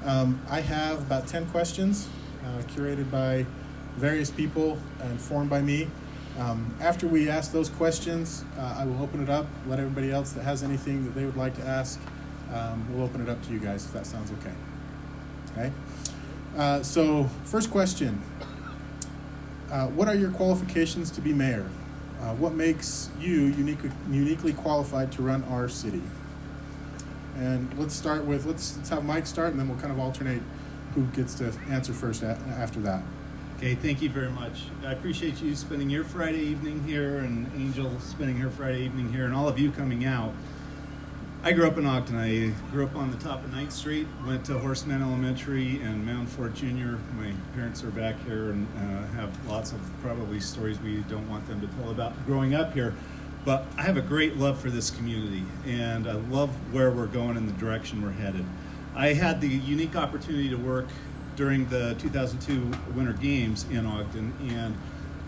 I have about 10 questions curated by various people and formed by me. After we ask those questions, I will open it up, let everybody else that has anything that they would like to ask, we'll open it up to you guys if that sounds okay. Okay? So first question, what are your qualifications to be mayor? What makes you uniquely qualified to run our city? And let's have Mike start, and then we'll kind of alternate who gets to answer first after that. Okay, thank you very much. I appreciate you spending your Friday evening here, and Angel spending her Friday evening here, and all of you coming out. I grew up in Ogden. I grew up on the top of 9th Street, went to Horseman Elementary and Mound Fort Jr. My parents are back here and have lots of probably stories we don't want them to tell about growing up here. But I have a great love for this community, and I love where we're going and the direction we're headed. I had the unique opportunity to work during the 2002 Winter Games in Ogden, and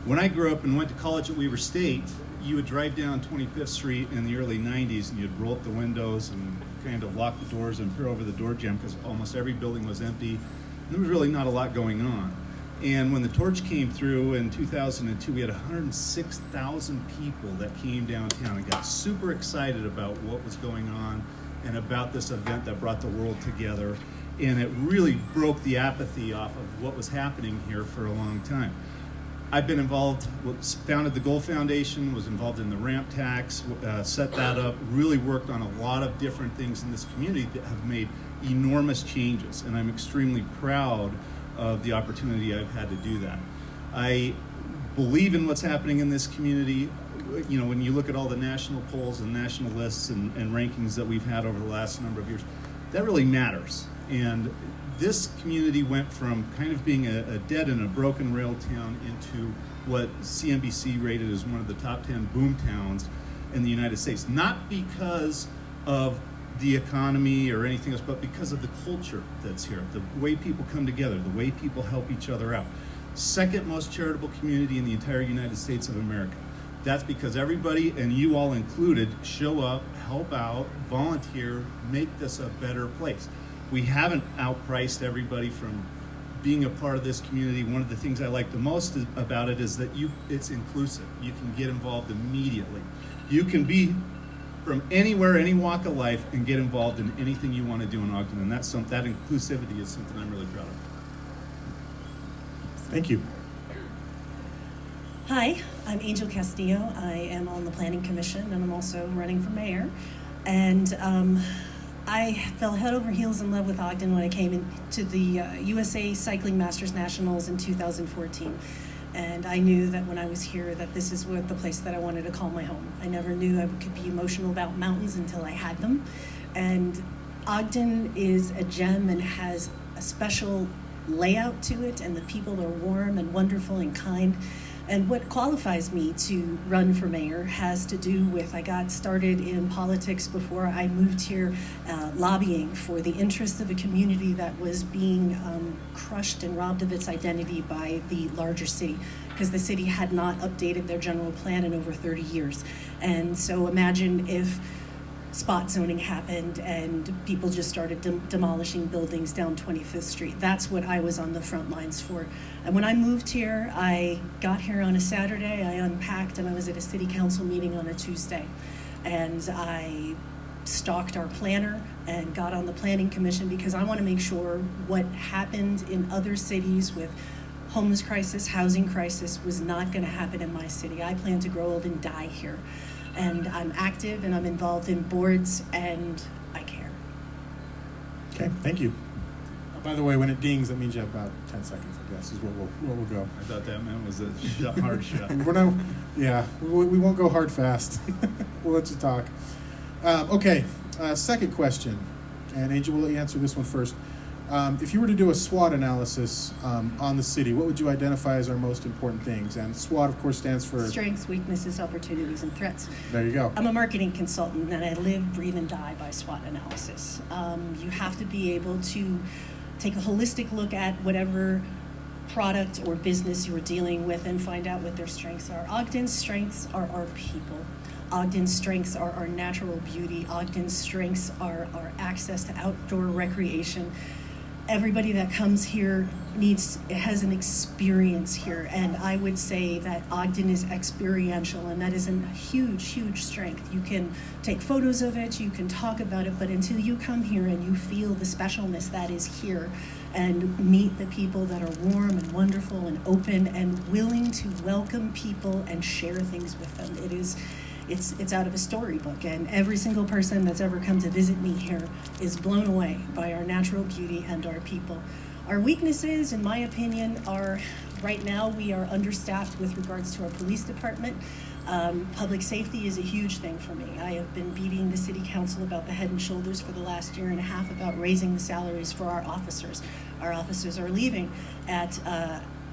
when I grew up and went to college at Weaver State, you would drive down 25th Street in the early 90s, and you'd roll up the windows and kind of lock the doors and peer over the door jamb because almost every building was empty, and there was really not a lot going on. And when the torch came through in 2002, we had 106,000 people that came downtown and got super excited about what was going on and about this event that brought the world together. And it really broke the apathy off of what was happening here for a long time. I've been involved, founded the Gold Foundation, was involved in the ramp tax, set that up, really worked on a lot of different things in this community that have made enormous changes. And I'm extremely proud of the opportunity I've had to do that. I believe in what's happening in this community. You know, when you look at all the national polls and national lists and rankings that we've had over the last number of years, that really matters. And this community went from kind of being a dead and a broken rail town into what CNBC rated as one of the top 10 boom towns in the United States. Not because of the economy or anything else, but because of the culture that's here, the way people come together, the way people help each other out. Second most charitable community in the entire United States of America. That's because everybody, and you all included, show up, help out, volunteer, make this a better place. We haven't outpriced everybody from being a part of this community. One of the things I like the most about it is that it's inclusive. You can get involved immediately. You can be from anywhere, any walk of life, and get involved in anything you want to do in Ogden. And that inclusivity is something I'm really proud of. Thank you. Hi, I'm Angel Castillo. I am on the Planning Commission, and I'm also running for mayor. And I fell head over heels in love with Ogden when I came into the USA Cycling Masters Nationals in 2014. And I knew that when I was here that this is the place that I wanted to call my home. I never knew I could be emotional about mountains until I had them. And Ogden is a gem and has a special layout to it, and the people are warm and wonderful and kind. And what qualifies me to run for mayor has to do with, I got started in politics before I moved here, lobbying for the interests of a community that was being crushed and robbed of its identity by the larger city, because the city had not updated their general plan in over 30 years. And so imagine if spot zoning happened and people just started demolishing buildings down 25th Street. That's what I was on the front lines for. And when I moved here, I got here on a Saturday, I unpacked, and I was at a city council meeting on a Tuesday. And I stalked our planner and got on the planning commission because I want to make sure what happened in other cities with homeless crisis, housing crisis, was not going to happen in my city. I plan to grow old and die here. And I'm active and I'm involved in boards and I care. Okay, thank you. By the way, when it dings, that means you have about 10 seconds, I guess, is where we'll go. I thought that meant was a hard shot. We won't go hard fast. We'll let you talk. Okay, second question, and Angel, we'll let you answer this one first. If you were to do a SWOT analysis on the city, what would you identify as our most important things? And SWOT, of course, stands for strengths, weaknesses, opportunities, and threats. There you go. I'm a marketing consultant, and I live, breathe, and die by SWOT analysis. You have to be able to take a holistic look at whatever product or business you're dealing with and find out what their strengths are. Ogden's strengths are our people. Ogden's strengths are our natural beauty. Ogden's strengths are our access to outdoor recreation. everybody that comes here has an experience here, and I would say that Ogden is experiential, and that is a huge strength. You can take photos of it, you can talk about it, but until you come here and you feel the specialness that is here and meet the people that are warm and wonderful and open and willing to welcome people and share things with them, it's out of a storybook, and every single person that's ever come to visit me here is blown away by our natural beauty and our people. Our weaknesses, in my opinion, are right now we are understaffed with regards to our police department. Public safety is a huge thing for me. I have been beating the city council about the head and shoulders for the last year and a half about raising the salaries for our officers. Our officers are leaving at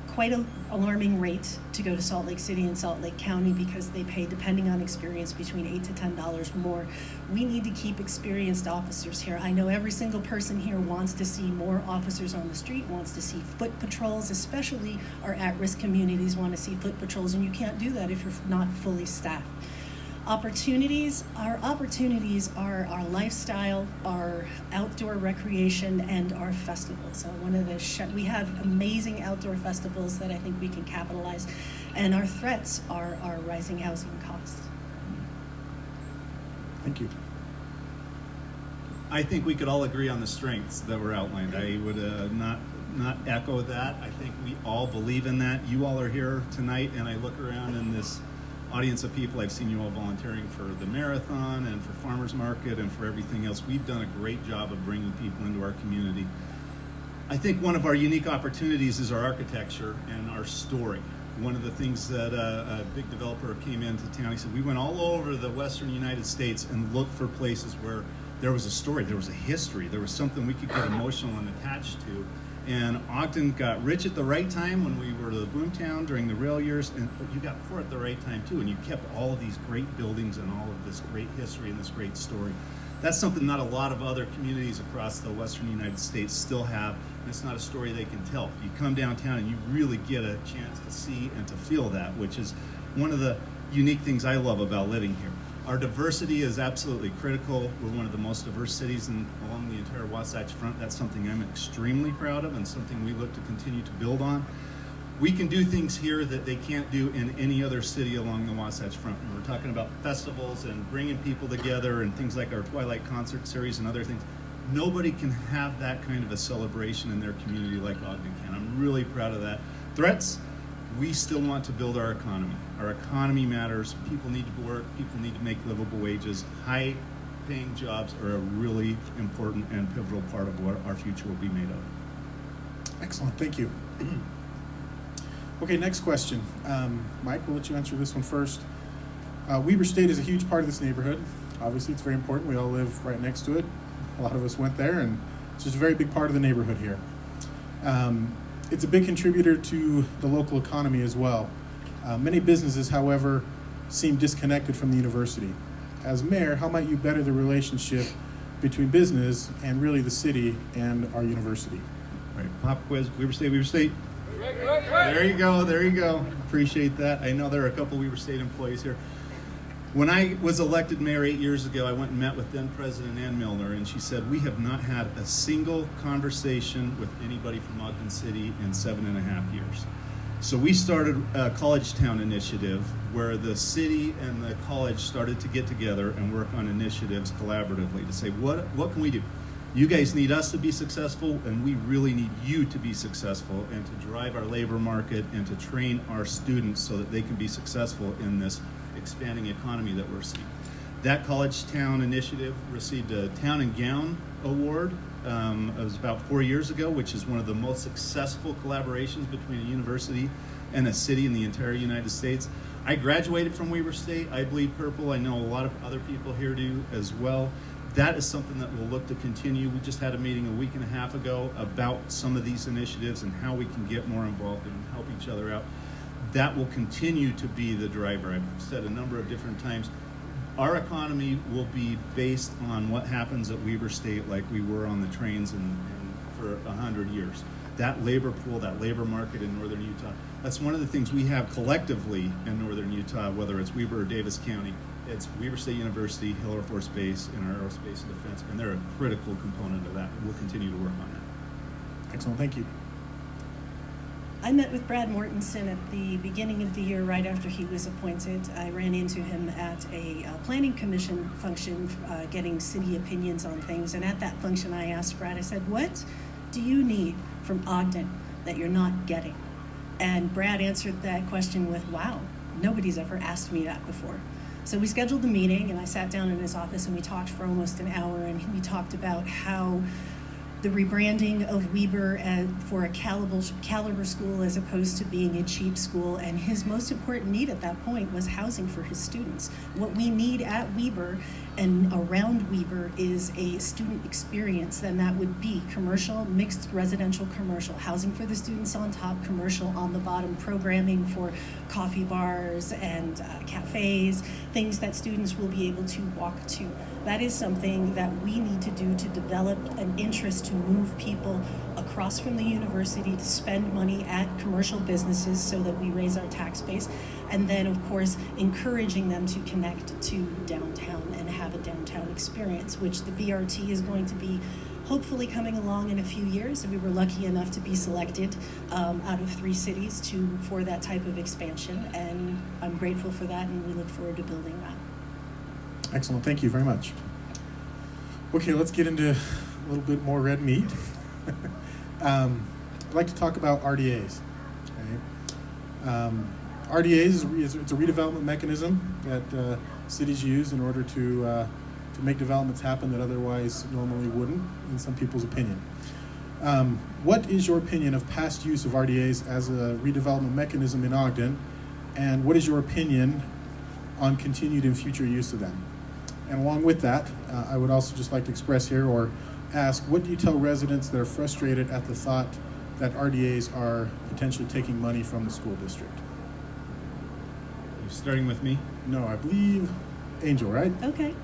quite an alarming rate to go to Salt Lake City and Salt Lake County because they pay, depending on experience, between $8 to $10 more. We need to keep experienced officers here. I know every single person here wants to see more officers on the street, wants to see foot patrols, especially our at-risk communities want to see foot patrols, and you can't do that if you're not fully staffed. Opportunities, our opportunities are our lifestyle, our outdoor recreation, and our festivals. We have amazing outdoor festivals that I think we can capitalize, and our threats are our rising housing costs. Thank you. I think we could all agree on the strengths that were outlined. I would not echo that. I think we all believe in that. You all are here tonight, and I look around in this audience of people. I've seen you all volunteering for the marathon and for farmers market and for everything else. We've done a great job of bringing people into our community. I think one of our unique opportunities is our architecture and our story. One of the things that a big developer came into town, he said, we went all over the western United States and looked for places where there was a story, there was a history, there was something we could get emotional and attached to. And Ogden got rich at the right time when we were the boomtown during the rail years, but you got poor at the right time too, and you kept all of these great buildings and all of this great history and this great story. That's something not a lot of other communities across the western United States still have, and it's not a story they can tell. You come downtown and you really get a chance to see and to feel that, which is one of the unique things I love about living here. Our diversity is absolutely critical. We're one of the most diverse cities along the entire Wasatch Front. That's something I'm extremely proud of and something we look to continue to build on. We can do things here that they can't do in any other city along the Wasatch Front. We're talking about festivals and bringing people together and things like our Twilight Concert Series and other things. Nobody can have that kind of a celebration in their community like Ogden can. I'm really proud of that. Threats, we still want to build our economy. Our economy matters. People need to work. People need to make livable wages. High-paying jobs are a really important and pivotal part of what our future will be made of. Excellent. Thank you. Okay, next question. Mike, we'll let you answer this one first. Weber State is a huge part of this neighborhood. Obviously, it's very important. We all live right next to it. A lot of us went there, and it's just a very big part of the neighborhood here. It's a big contributor to the local economy as well. Many businesses, however, seem disconnected from the university. As mayor, how might you better the relationship between business and really the city and our university? All right, pop quiz, Weber State, Weber State. There you go, there you go. Appreciate that. I know there are a couple Weber State employees here. When I was elected mayor 8 years ago, I went and met with then President Ann Milner, and she said, we have not had a single conversation with anybody from Ogden City in 7.5 years. So we started a College Town initiative where the city and the college started to get together and work on initiatives collaboratively to say, what can we do? You guys need us to be successful, and we really need you to be successful and to drive our labor market and to train our students so that they can be successful in this expanding economy that we're seeing. That College Town initiative received a Town and Gown Award. It was about 4 years ago, which is one of the most successful collaborations between a university and a city in the entire United States. I graduated from Weber State. I bleed purple. I know a lot of other people here do as well. That is something that we'll look to continue. We just had a meeting a week and a half ago about some of these initiatives and how we can get more involved and help each other out. That will continue to be the driver. I've said a number of different times, our economy will be based on what happens at Weber State like we were on the trains for 100 years. That labor pool, that labor market in northern Utah, that's one of the things we have collectively in northern Utah, whether it's Weber or Davis County. It's Weber State University, Hill Air Force Base, and our aerospace and defense, and they're a critical component of that. We'll continue to work on that. Excellent, thank you. I met with Brad Mortensen at the beginning of the year, right after he was appointed. I ran into him at a planning commission function, getting city opinions on things. And at that function, I asked Brad, I said, what do you need from Ogden that you're not getting? And Brad answered that question with, wow, nobody's ever asked me that before. So we scheduled the meeting, and I sat down in his office, and we talked for almost an hour, and we talked about how the rebranding of Weber for a caliber school as opposed to being a cheap school, and his most important need at that point was housing for his students. What we need at Weber and around Weber is a student experience, and that would be commercial, mixed residential commercial, housing for the students on top, commercial on the bottom, programming for coffee bars and cafes, things that students will be able to walk to. That is something that we need to do to develop an interest to move people across from the university to spend money at commercial businesses so that we raise our tax base. And then, of course, encouraging them to connect to downtown and have a downtown experience, which the BRT is going to be hopefully coming along in a few years. And we were lucky enough to be selected out of 3 cities for that type of expansion. And I'm grateful for that, and we look forward to building that. Excellent, thank you very much. Okay, let's get into a little bit more red meat. I'd like to talk about RDAs. Okay? RDAs it's a redevelopment mechanism that cities use in order to make developments happen that otherwise normally wouldn't, in some people's opinion. What is your opinion of past use of RDAs as a redevelopment mechanism in Ogden, and what is your opinion on continued and future use of them? And along with that, I would also just like to express here or ask, what do you tell residents that are frustrated at the thought that RDAs are potentially taking money from the school district? You're starting with me? No, I believe Angel, right? Okay.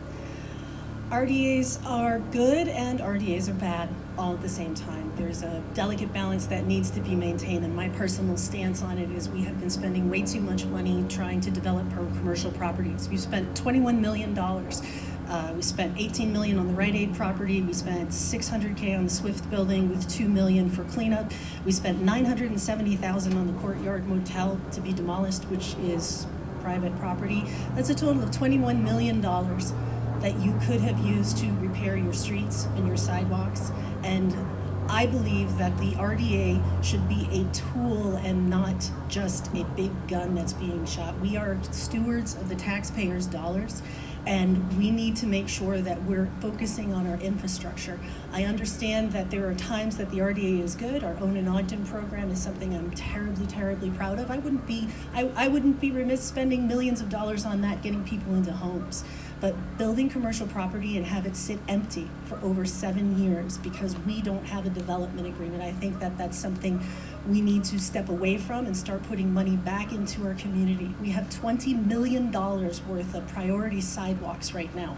RDAs are good and RDAs are bad all at the same time. There's a delicate balance that needs to be maintained, and my personal stance on it is we have been spending way too much money trying to develop commercial properties. We've spent $21 million. We spent $18 million on the Rite Aid property. We spent $600K on the Swift building with $2 million for cleanup. We spent $970,000 on the Courtyard Motel to be demolished, which is private property. That's a total of $21 million that you could have used to repair your streets and your sidewalks. And I believe that the RDA should be a tool and not just a big gun that's being shot. We are stewards of the taxpayers' dollars, and we need to make sure that we're focusing on our infrastructure. I understand that there are times that the RDA is good. Our Own in Ogden program is something I'm terribly, terribly proud of. I wouldn't be remiss spending millions of dollars on that, getting people into homes. But building commercial property and have it sit empty for over 7 years because we don't have a development agreement, I think that that's something we need to step away from and start putting money back into our community. We have $20 million worth of priority sidewalks right now.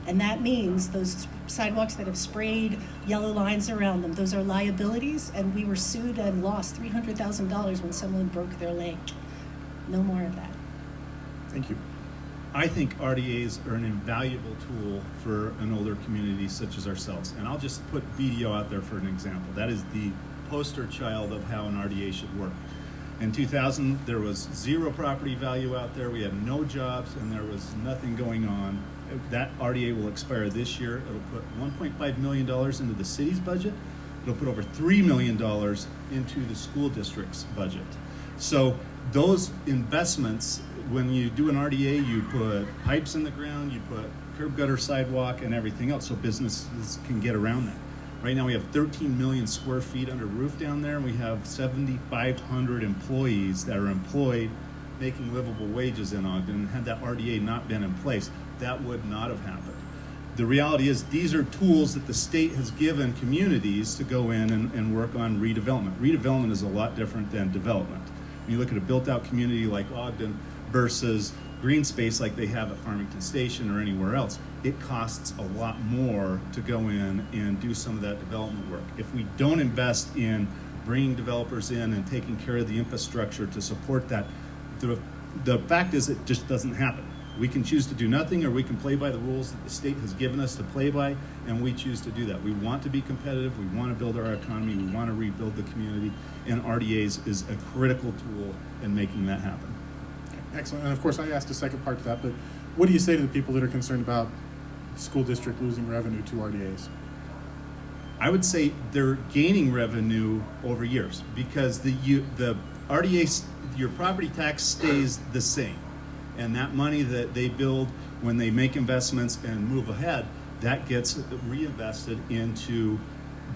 And that means those sidewalks that have sprayed yellow lines around them, those are liabilities, and we were sued and lost $300,000 when someone broke their leg. No more of that. Thank you. I think RDAs are an invaluable tool for an older community such as ourselves. And I'll just put BDO out there for an example. That is the poster child of how an RDA should work. In 2000, there was zero property value out there. We had no jobs, and there was nothing going on. That RDA will expire this year. It'll put $1.5 million into the city's budget. It'll put over $3 million into the school district's budget. So those investments, when you do an RDA, you put pipes in the ground, you put curb gutter, sidewalk, and everything else so businesses can get around that. Right now we have 13 million square feet under roof down there, and we have 7,500 employees that are employed making livable wages in Ogden. And had that RDA not been in place, that would not have happened. The reality is these are tools that the state has given communities to go in and work on redevelopment. Redevelopment is a lot different than development. When you look at a built-out community like Ogden versus green space like they have at Farmington Station or anywhere else, it costs a lot more to go in and do some of that development work. If we don't invest in bringing developers in and taking care of the infrastructure to support that, the fact is it just doesn't happen. We can choose to do nothing, or we can play by the rules that the state has given us to play by, and we choose to do that. We want to be competitive. We want to build our economy. We want to rebuild the community, and RDAs is a critical tool in making that happen. Excellent. And of course, I asked a second part to that, but what do you say to the people that are concerned about the school district losing revenue to RDAs? I would say they're gaining revenue over years because the RDA, your property tax stays the same. And that money that they build when they make investments and move ahead, that gets reinvested into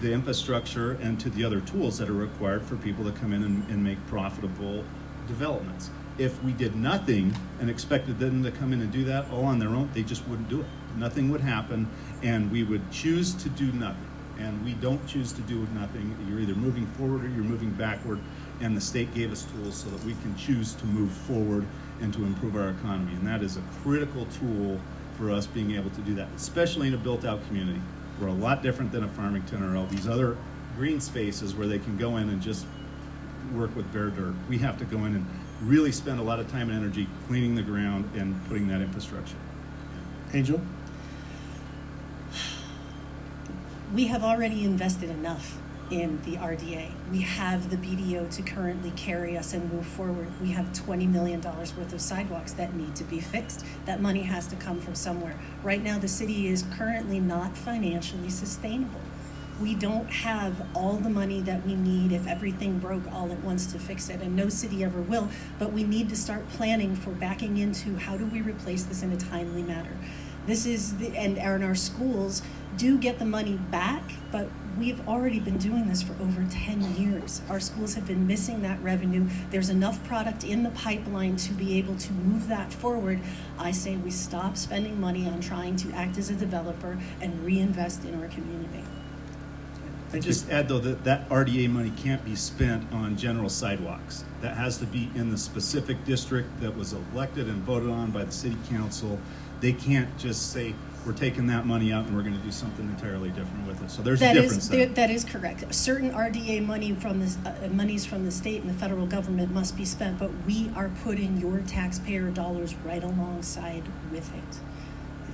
the infrastructure and to the other tools that are required for people to come in and make profitable developments. If we did nothing and expected them to come in and do that all on their own, they just wouldn't do it. Nothing would happen, and we would choose to do nothing. And we don't choose to do nothing. You're either moving forward or you're moving backward, and the state gave us tools so that we can choose to move forward and to improve our economy. And that is a critical tool for us being able to do that, especially in a built-out community. We're a lot different than a Farmington or all these other green spaces where they can go in and just work with bare dirt. We have to go in and really spend a lot of time and energy cleaning the ground and putting that infrastructure. Angel? We have already invested enough in the RDA. We have the BDO to currently carry us and move forward. We have $20 million worth of sidewalks that need to be fixed. That money has to come from somewhere. Right now, the city is currently not financially sustainable. We don't have all the money that we need if everything broke all at once to fix it, and no city ever will, but we need to start planning for backing into how do we replace this in a timely manner. This is, and our schools do get the money back, but we've already been doing this for over 10 years. Our schools have been missing that revenue. There's enough product in the pipeline to be able to move that forward. I say we stop spending money on trying to act as a developer and reinvest in our community. I just add, though, that RDA money can't be spent on general sidewalks. That has to be in the specific district that was elected and voted on by the city council. They can't just say, we're taking that money out and we're going to do something entirely different with it. So there's a difference there. That is correct. Certain RDA money from the monies from the state and the federal government must be spent, but we are putting your taxpayer dollars right alongside with it.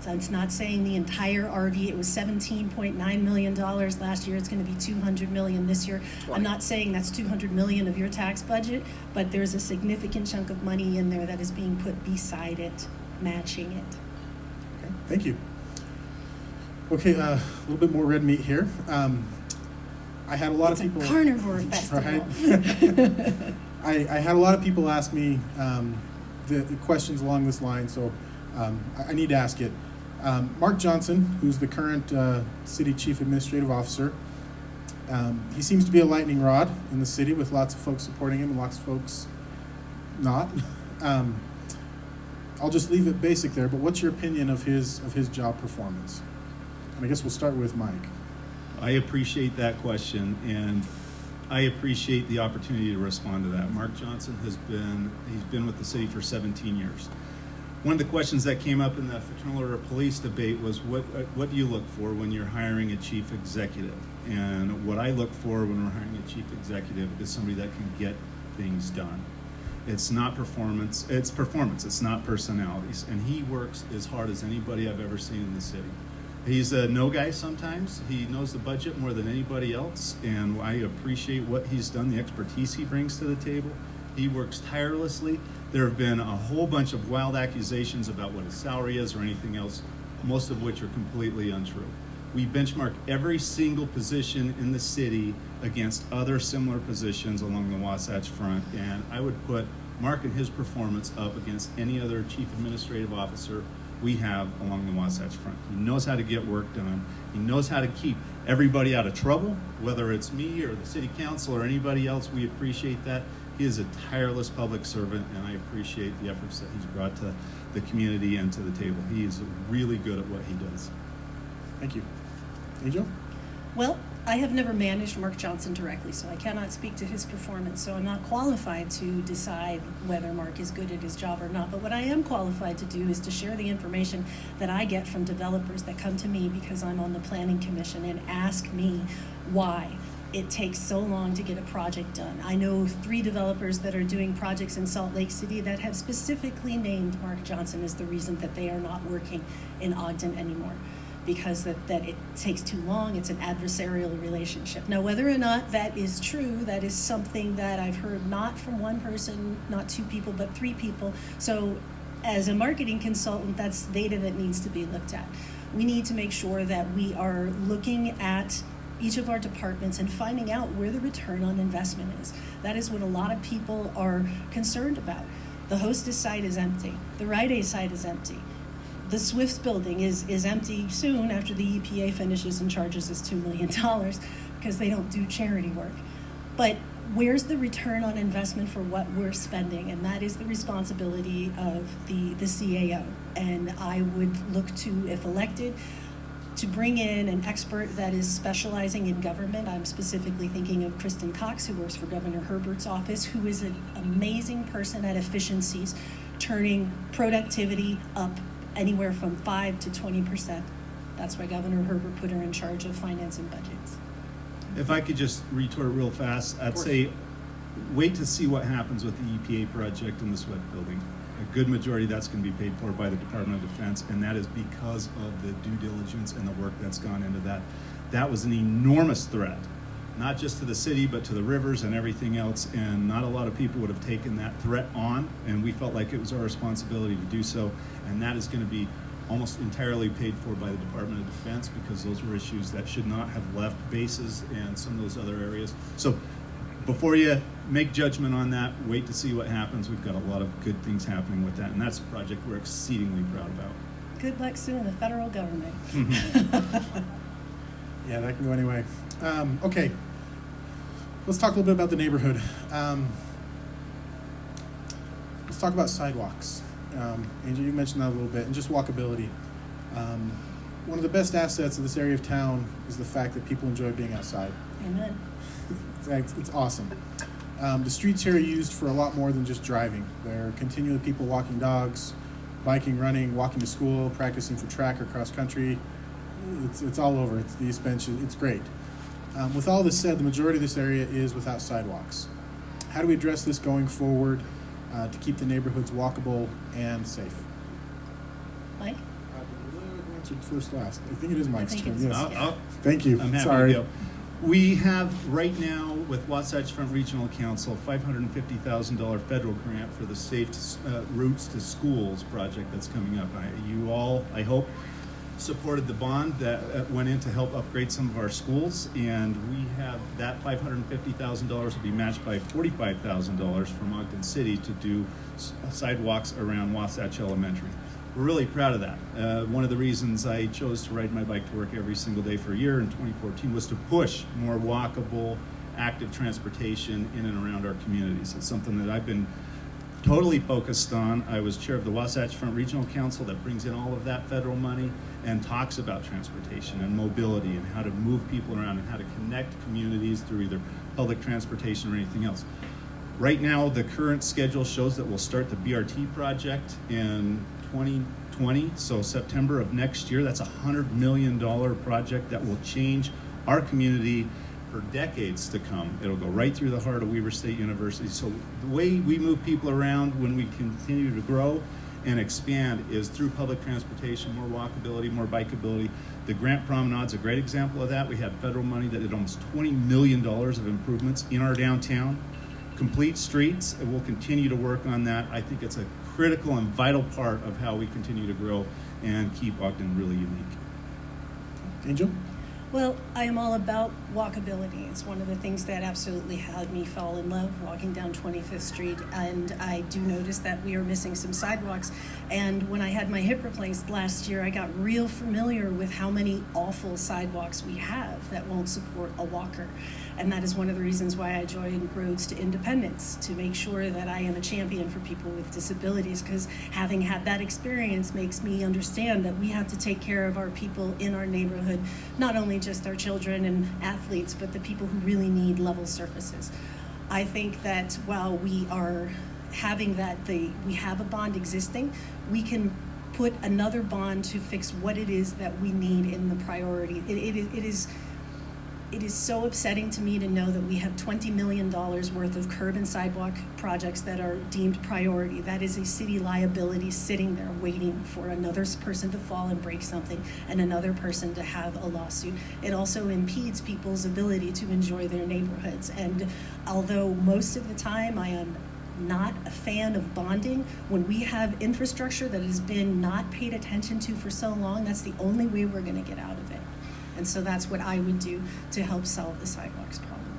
It's not saying the entire RDA. It was $17.9 million last year. It's going to be $200 million this year. Right. I'm not saying that's $200 million of your tax budget, but there's a significant chunk of money in there that is being put beside it, matching it. Okay, thank you. Okay, a little bit more red meat here. I had a lot of people. It's a carnivore festival. Right? I had a lot of people ask me the questions along this line, so I need to ask it. Mark Johnson, who's the current city chief administrative officer, he seems to be a lightning rod in the city with lots of folks supporting him and lots of folks not. I'll just leave it basic there, but what's your opinion of his job performance? And I guess we'll start with Mike. I appreciate that question, and I appreciate the opportunity to respond to that. Mark Johnson he's been with the city for 17 years. One of the questions that came up in the Fraternal Order of Police debate was what do you look for when you're hiring a chief executive? And what I look for when we're hiring a chief executive is somebody that can get things done. It's not performance, it's not personalities. And he works as hard as anybody I've ever seen in the city. He's a no guy sometimes. He knows the budget more than anybody else, and I appreciate what he's done, the expertise he brings to the table. He works tirelessly. There have been a whole bunch of wild accusations about what his salary is or anything else, most of which are completely untrue. We benchmark every single position in the city against other similar positions along the Wasatch Front, and I would put Mark and his performance up against any other chief administrative officer we have along the Wasatch Front. He knows how to get work done. He knows how to keep everybody out of trouble, whether it's me or the city council or anybody else. We appreciate that. He is a tireless public servant, and I appreciate the efforts that he's brought to the community and to the table. He is really good at what he does. Thank you. Angel? Well, I have never managed Mark Johnson directly, so I cannot speak to his performance, so I'm not qualified to decide whether Mark is good at his job or not. But what I am qualified to do is to share the information that I get from developers that come to me because I'm on the Planning Commission and ask me why. it takes so long to get a project done. I know 3 developers that are doing projects in Salt Lake City that have specifically named Mark Johnson as the reason that they are not working in Ogden anymore, because that it takes too long. It's an adversarial relationship. Now, whether or not that is true, that is something that I've heard not from one person, not 2 people, but 3 people. So as a marketing consultant, that's data that needs to be looked at. We need to make sure that we are looking at each of our departments and finding out where the return on investment is. That is what a lot of people are concerned about. The Hostess site is empty. The Rite Aid site is empty. The Swifts building is empty soon after the EPA finishes and charges us $2 million because they don't do charity work. But where's the return on investment for what we're spending? And that is the responsibility of the CAO. And I would look to, if elected, to bring in an expert that is specializing in government. I'm specifically thinking of Kristen Cox, who works for Governor Herbert's office, who is an amazing person at efficiencies, turning productivity up anywhere from 5 to 20%. That's why Governor Herbert put her in charge of finance and budgets. If I could just retort real fast, I'd say wait to see what happens with the EPA project in the Swift building. A good majority of that's going to be paid for by the Department of Defense, and that is because of the due diligence and the work that's gone into that. That was an enormous threat, not just to the city, but to the rivers and everything else, and not a lot of people would have taken that threat on, and we felt like it was our responsibility to do so, and that is going to be almost entirely paid for by the Department of Defense, because those were issues that should not have left bases and some of those other areas. So before you make judgment on that, wait to see what happens. We've got a lot of good things happening with that, and that's a project we're exceedingly proud about. Good luck suing the federal government. Yeah, that can go anyway. Okay, let's talk a little bit about the neighborhood. Let's talk about sidewalks. Angel, you mentioned that a little bit, and just walkability. One of the best assets of this area of town is the fact that people enjoy being outside. Amen. It's awesome. The streets here are used for a lot more than just driving. There are continually people walking dogs, biking, running, walking to school, practicing for track or cross country. It's all over. It's the East Bench. It's great. With all this said, the majority of this area is without sidewalks. How do we address this going forward to keep the neighborhoods walkable and safe? Mike? I answered first last. I think it is Mike's turn. Yes. Thank you. I'm happy Sorry. to go. We have right now with Wasatch Front Regional Council $550,000 federal grant for the Safe Routes to Schools project that's coming up. You all, I hope, supported the bond that went in to help upgrade some of our schools, and we have that $550,000 will be matched by $45,000 from Ogden City to do sidewalks around Wasatch Elementary. We're really proud of that. One of the reasons I chose to ride my bike to work every single day for a year in 2014 was to push more walkable, active transportation in and around our communities. It's something that I've been totally focused on. I was chair of the Wasatch Front Regional Council that brings in all of that federal money and talks about transportation and mobility and how to move people around and how to connect communities through either public transportation or anything else. Right now, the current schedule shows that we'll start the BRT project in 2020, so September of next year. That's a $100 million project that will change our community for decades to come. It'll go right through the heart of Weber State University. So the way we move people around when we continue to grow and expand is through public transportation, more walkability, more bikeability. The Grant Promenade's a great example of that. We had federal money that did almost $20 million of improvements in our downtown. Complete streets, and we'll continue to work on that. I think it's a critical and vital part of how we continue to grow and keep Ogden really unique. Angel? Well, I am all about walkability. It's one of the things that absolutely had me fall in love walking down 25th Street, and I do notice that we are missing some sidewalks. And when I had my hip replaced last year, I got real familiar with how many awful sidewalks we have that won't support a walker. And that is one of the reasons why I joined Roads to Independence, to make sure that I am a champion for people with disabilities, because having had that experience makes me understand that we have to take care of our people in our neighborhood, not only just our children and athletes, but the people who really need level surfaces. I think that while we are having that, we have a bond existing, we can put another bond to fix what it is that we need in the priority. It is It is so upsetting to me to know that we have $20 million worth of curb and sidewalk projects that are deemed priority. That is a city liability sitting there waiting for another person to fall and break something and another person to have a lawsuit. It also impedes people's ability to enjoy their neighborhoods. And although most of the time I am not a fan of bonding, when we have infrastructure that has been not paid attention to for so long, that's the only way we're going to get out of it. And so that's what I would do to help solve the sidewalks problem.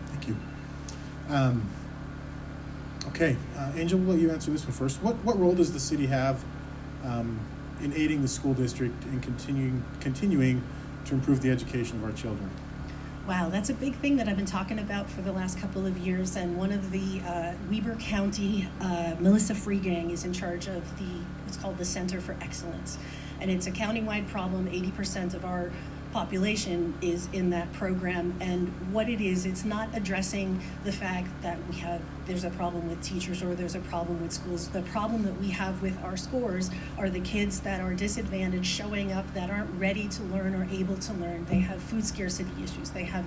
Thank you. Okay, Angel, we'll let you answer this one first. What role does the city have in aiding the school district in continuing to improve the education of our children? Wow, that's a big thing that I've been talking about for the last couple of years. And one of the Weber County, Melissa Freegang is in charge of what's called the Center for Excellence. And it's a countywide problem. 80% of our population is in that program. And what it is, it's not addressing the fact that there's a problem with teachers or there's a problem with schools. The problem that we have with our scores are the kids that are disadvantaged showing up that aren't ready to learn or able to learn. They have food scarcity issues. They have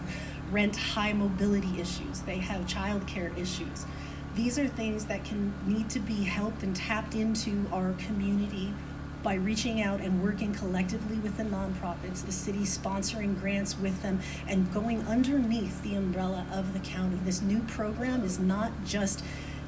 rent high mobility issues. They have childcare issues. These are things that need to be helped and tapped into our community by reaching out and working collectively with the nonprofits, the city sponsoring grants with them, and going underneath the umbrella of the county. This new program is not just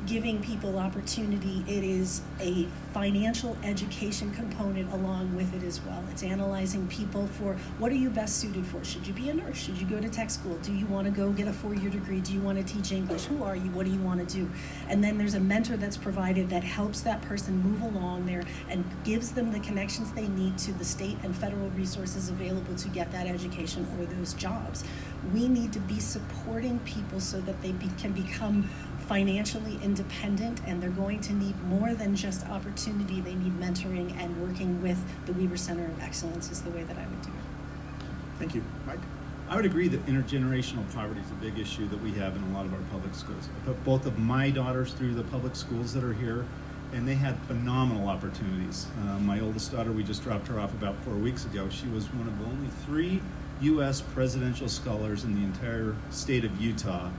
giving people opportunity, it is a financial education component along with it as well. It's analyzing people for what are you best suited for? Should you be a nurse? Should you go to tech school? Do you want to go get a 4-year degree? Do you want to teach English? Who are you? What do you want to do? And then there's a mentor that's provided that helps that person move along there and gives them the connections they need to the state and federal resources available to get that education or those jobs. We need to be supporting people so that they can become financially independent, and they're going to need more than just opportunity. They need mentoring, and working with the Weber Center of Excellence is the way that I would do it. Thank you. Mike? I would agree that intergenerational poverty is a big issue that we have in a lot of our public schools. I put both of my daughters through the public schools that are here, and they had phenomenal opportunities. My oldest daughter, we just dropped her off about 4 weeks ago. She was one of only 3 U.S. presidential scholars in the entire state of Utah,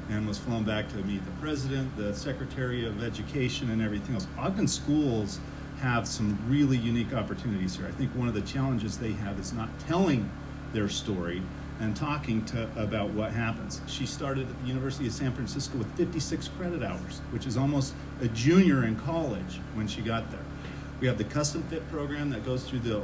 and was flown back to meet the president, the secretary of education, and everything else. Ogden schools have some really unique opportunities here. I think one of the challenges they have is not telling their story and talking about what happens. She started at the University of San Francisco with 56 credit hours, which is almost a junior in college when she got there. We have the custom fit program that goes through the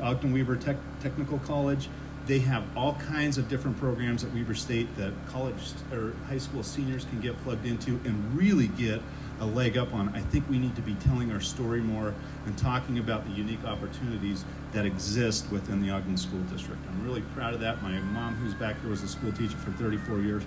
Ogden Weber Technical College. They have all kinds of different programs at Weber State that college or high school seniors can get plugged into and really get a leg up on. I think we need to be telling our story more and talking about the unique opportunities that exist within the Ogden School District. I'm really proud of that. My mom, who's back there, was a school teacher for 34 years.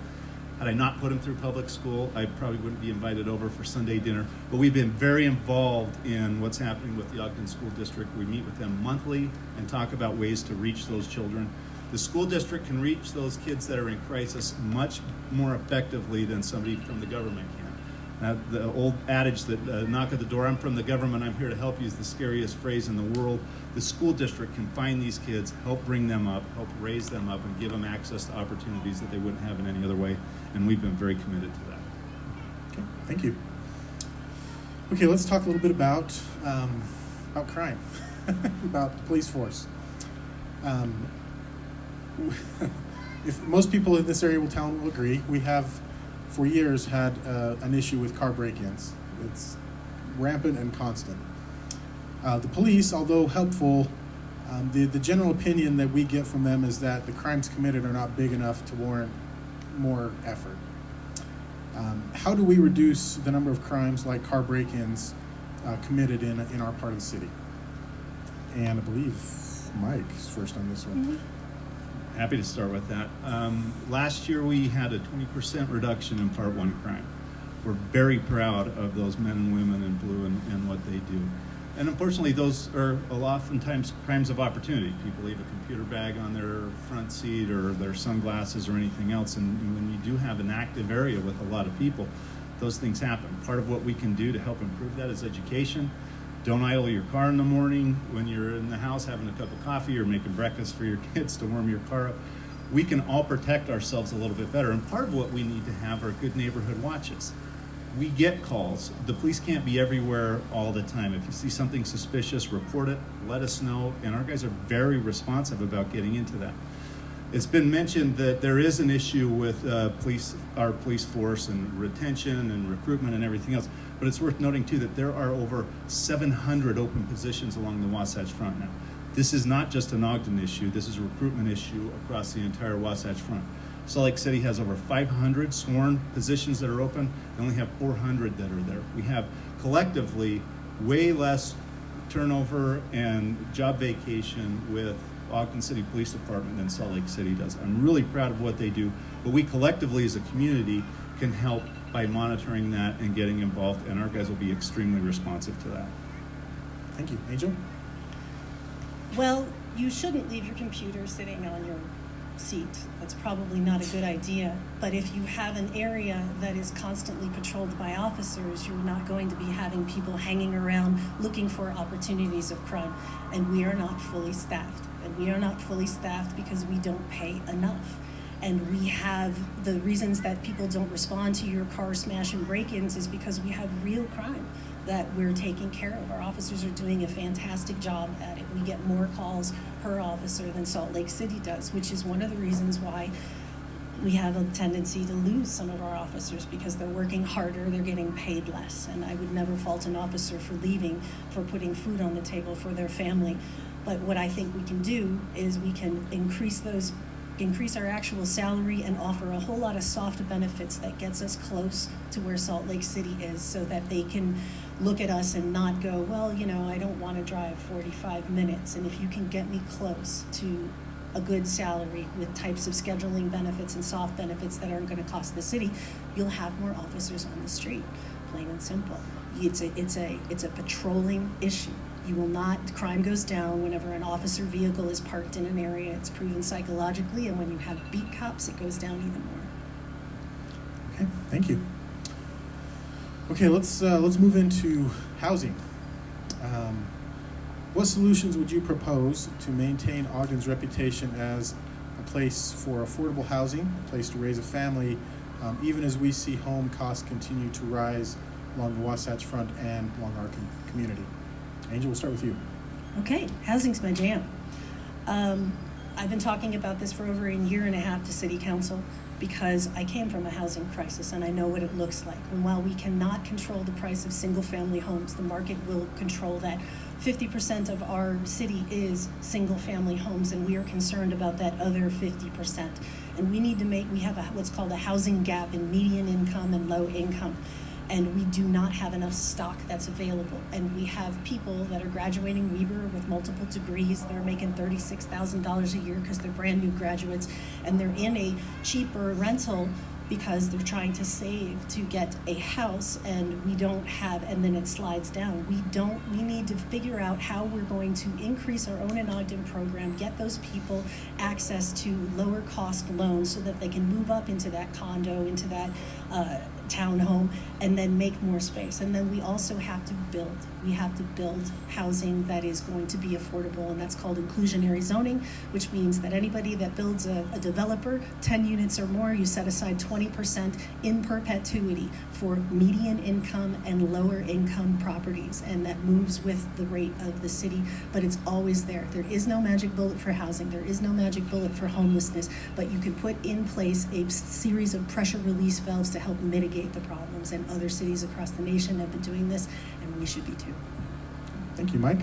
Had I not put him through public school, I probably wouldn't be invited over for Sunday dinner. But we've been very involved in what's happening with the Ogden School District. We meet with them monthly and talk about ways to reach those children. The school district can reach those kids that are in crisis much more effectively than somebody from the government can. The old adage that knock at the door, I'm from the government, I'm here to help you, is the scariest phrase in the world. The school district can find these kids, help bring them up, help raise them up, and give them access to opportunities that they wouldn't have in any other way. And we've been very committed to that. Okay, thank you. Okay, let's talk a little bit about crime, about the police force. If most people in this area will agree, we have for years had an issue with car break-ins. It's rampant and constant. The police, although helpful, the general opinion that we get from them is that the crimes committed are not big enough to warrant more effort. How do we reduce the number of crimes like car break-ins committed in our part of the city? And I believe Mike is first on this one. Mm-hmm. Happy to start with that. Last year we had a 20% reduction in Part 1 crime. We're very proud of those men and women in blue and what they do. And unfortunately, those are oftentimes crimes of opportunity. People leave a computer bag on their front seat or their sunglasses or anything else. And when you do have an active area with a lot of people, those things happen. Part of what we can do to help improve that is education. Don't idle your car in the morning when you're in the house having a cup of coffee or making breakfast for your kids to warm your car up. we can all protect ourselves a little bit better. And part of what we need to have are good neighborhood watches. We get calls. The police can't be everywhere all the time. If you see something suspicious, report it, let us know, and our guys are very responsive about getting into that. It's been mentioned that there is an issue with our police force and retention and recruitment and everything else, but it's worth noting too that there are over 700 open positions along the Wasatch Front now. This is not just an Ogden issue, this is a recruitment issue across the entire Wasatch Front. Salt Lake City has over 500 sworn positions that are open. They only have 400 that are there. We have collectively way less turnover and job vacation with Ogden City Police Department than Salt Lake City does. I'm really proud of what they do, but we collectively as a community can help by monitoring that and getting involved, and our guys will be extremely responsive to that. Thank you. Angel? Well, you shouldn't leave your computer sitting on your seat. That's probably not a good idea. But if you have an area that is constantly patrolled by officers, you're not going to be having people hanging around looking for opportunities of crime. And we are not fully staffed. And we are not fully staffed because we don't pay enough. And we have the reasons that people don't respond to your car smash and break-ins is because we have real crime that we're taking care of. Our officers are doing a fantastic job at it. We get more calls per officer than Salt Lake City does, which is one of the reasons why we have a tendency to lose some of our officers because they're working harder, they're getting paid less. And I would never fault an officer for leaving, for putting food on the table for their family. But what I think we can do is we can increase our actual salary and offer a whole lot of soft benefits that gets us close to where Salt Lake City is so that they can look at us and not go, well, you know, I don't want to drive 45 minutes. And if you can get me close to a good salary with types of scheduling benefits and soft benefits that aren't going to cost the city, you'll have more officers on the street, plain and simple. It's a patrolling issue. You will not, crime goes down whenever an officer vehicle is parked in an area. It's proven psychologically, and when you have beat cops, it goes down even more. Okay, thank you. Okay, let's move into housing. What solutions would you propose to maintain Ogden's reputation as a place for affordable housing, a place to raise a family, even as we see home costs continue to rise along the Wasatch Front and along our community? Angel, we'll start with you. Okay, housing's my jam. I've been talking about this for over a year and a half to City Council because I came from a housing crisis and I know what it looks like. And while we cannot control the price of single-family homes, the market will control that. 50% of our city is single-family homes, and we are concerned about that other 50%. And we need to we have what's called a housing gap in median income and low income. And we do not have enough stock that's available. And we have people that are graduating Weber with multiple degrees. They're making $36,000 a year because they're brand new graduates, and they're in a cheaper rental because they're trying to save to get a house, and we don't have, and then it slides down. We need to figure out how we're going to increase our own in Ogden program, get those people access to lower cost loans so that they can move up into that condo, into that townhome, and then make more space. And then we also have to build. We have to build housing that is going to be affordable, and that's called inclusionary zoning, which means that anybody that builds a developer, 10 units or more, you set aside 20% in perpetuity for median income and lower income properties, and that moves with the rate of the city, but it's always there. There is no magic bullet for housing. There is no magic bullet for homelessness, but you can put in place a series of pressure release valves to help mitigate the problems, and other cities across the nation have been doing this, and we should be too. Thank you, Mike.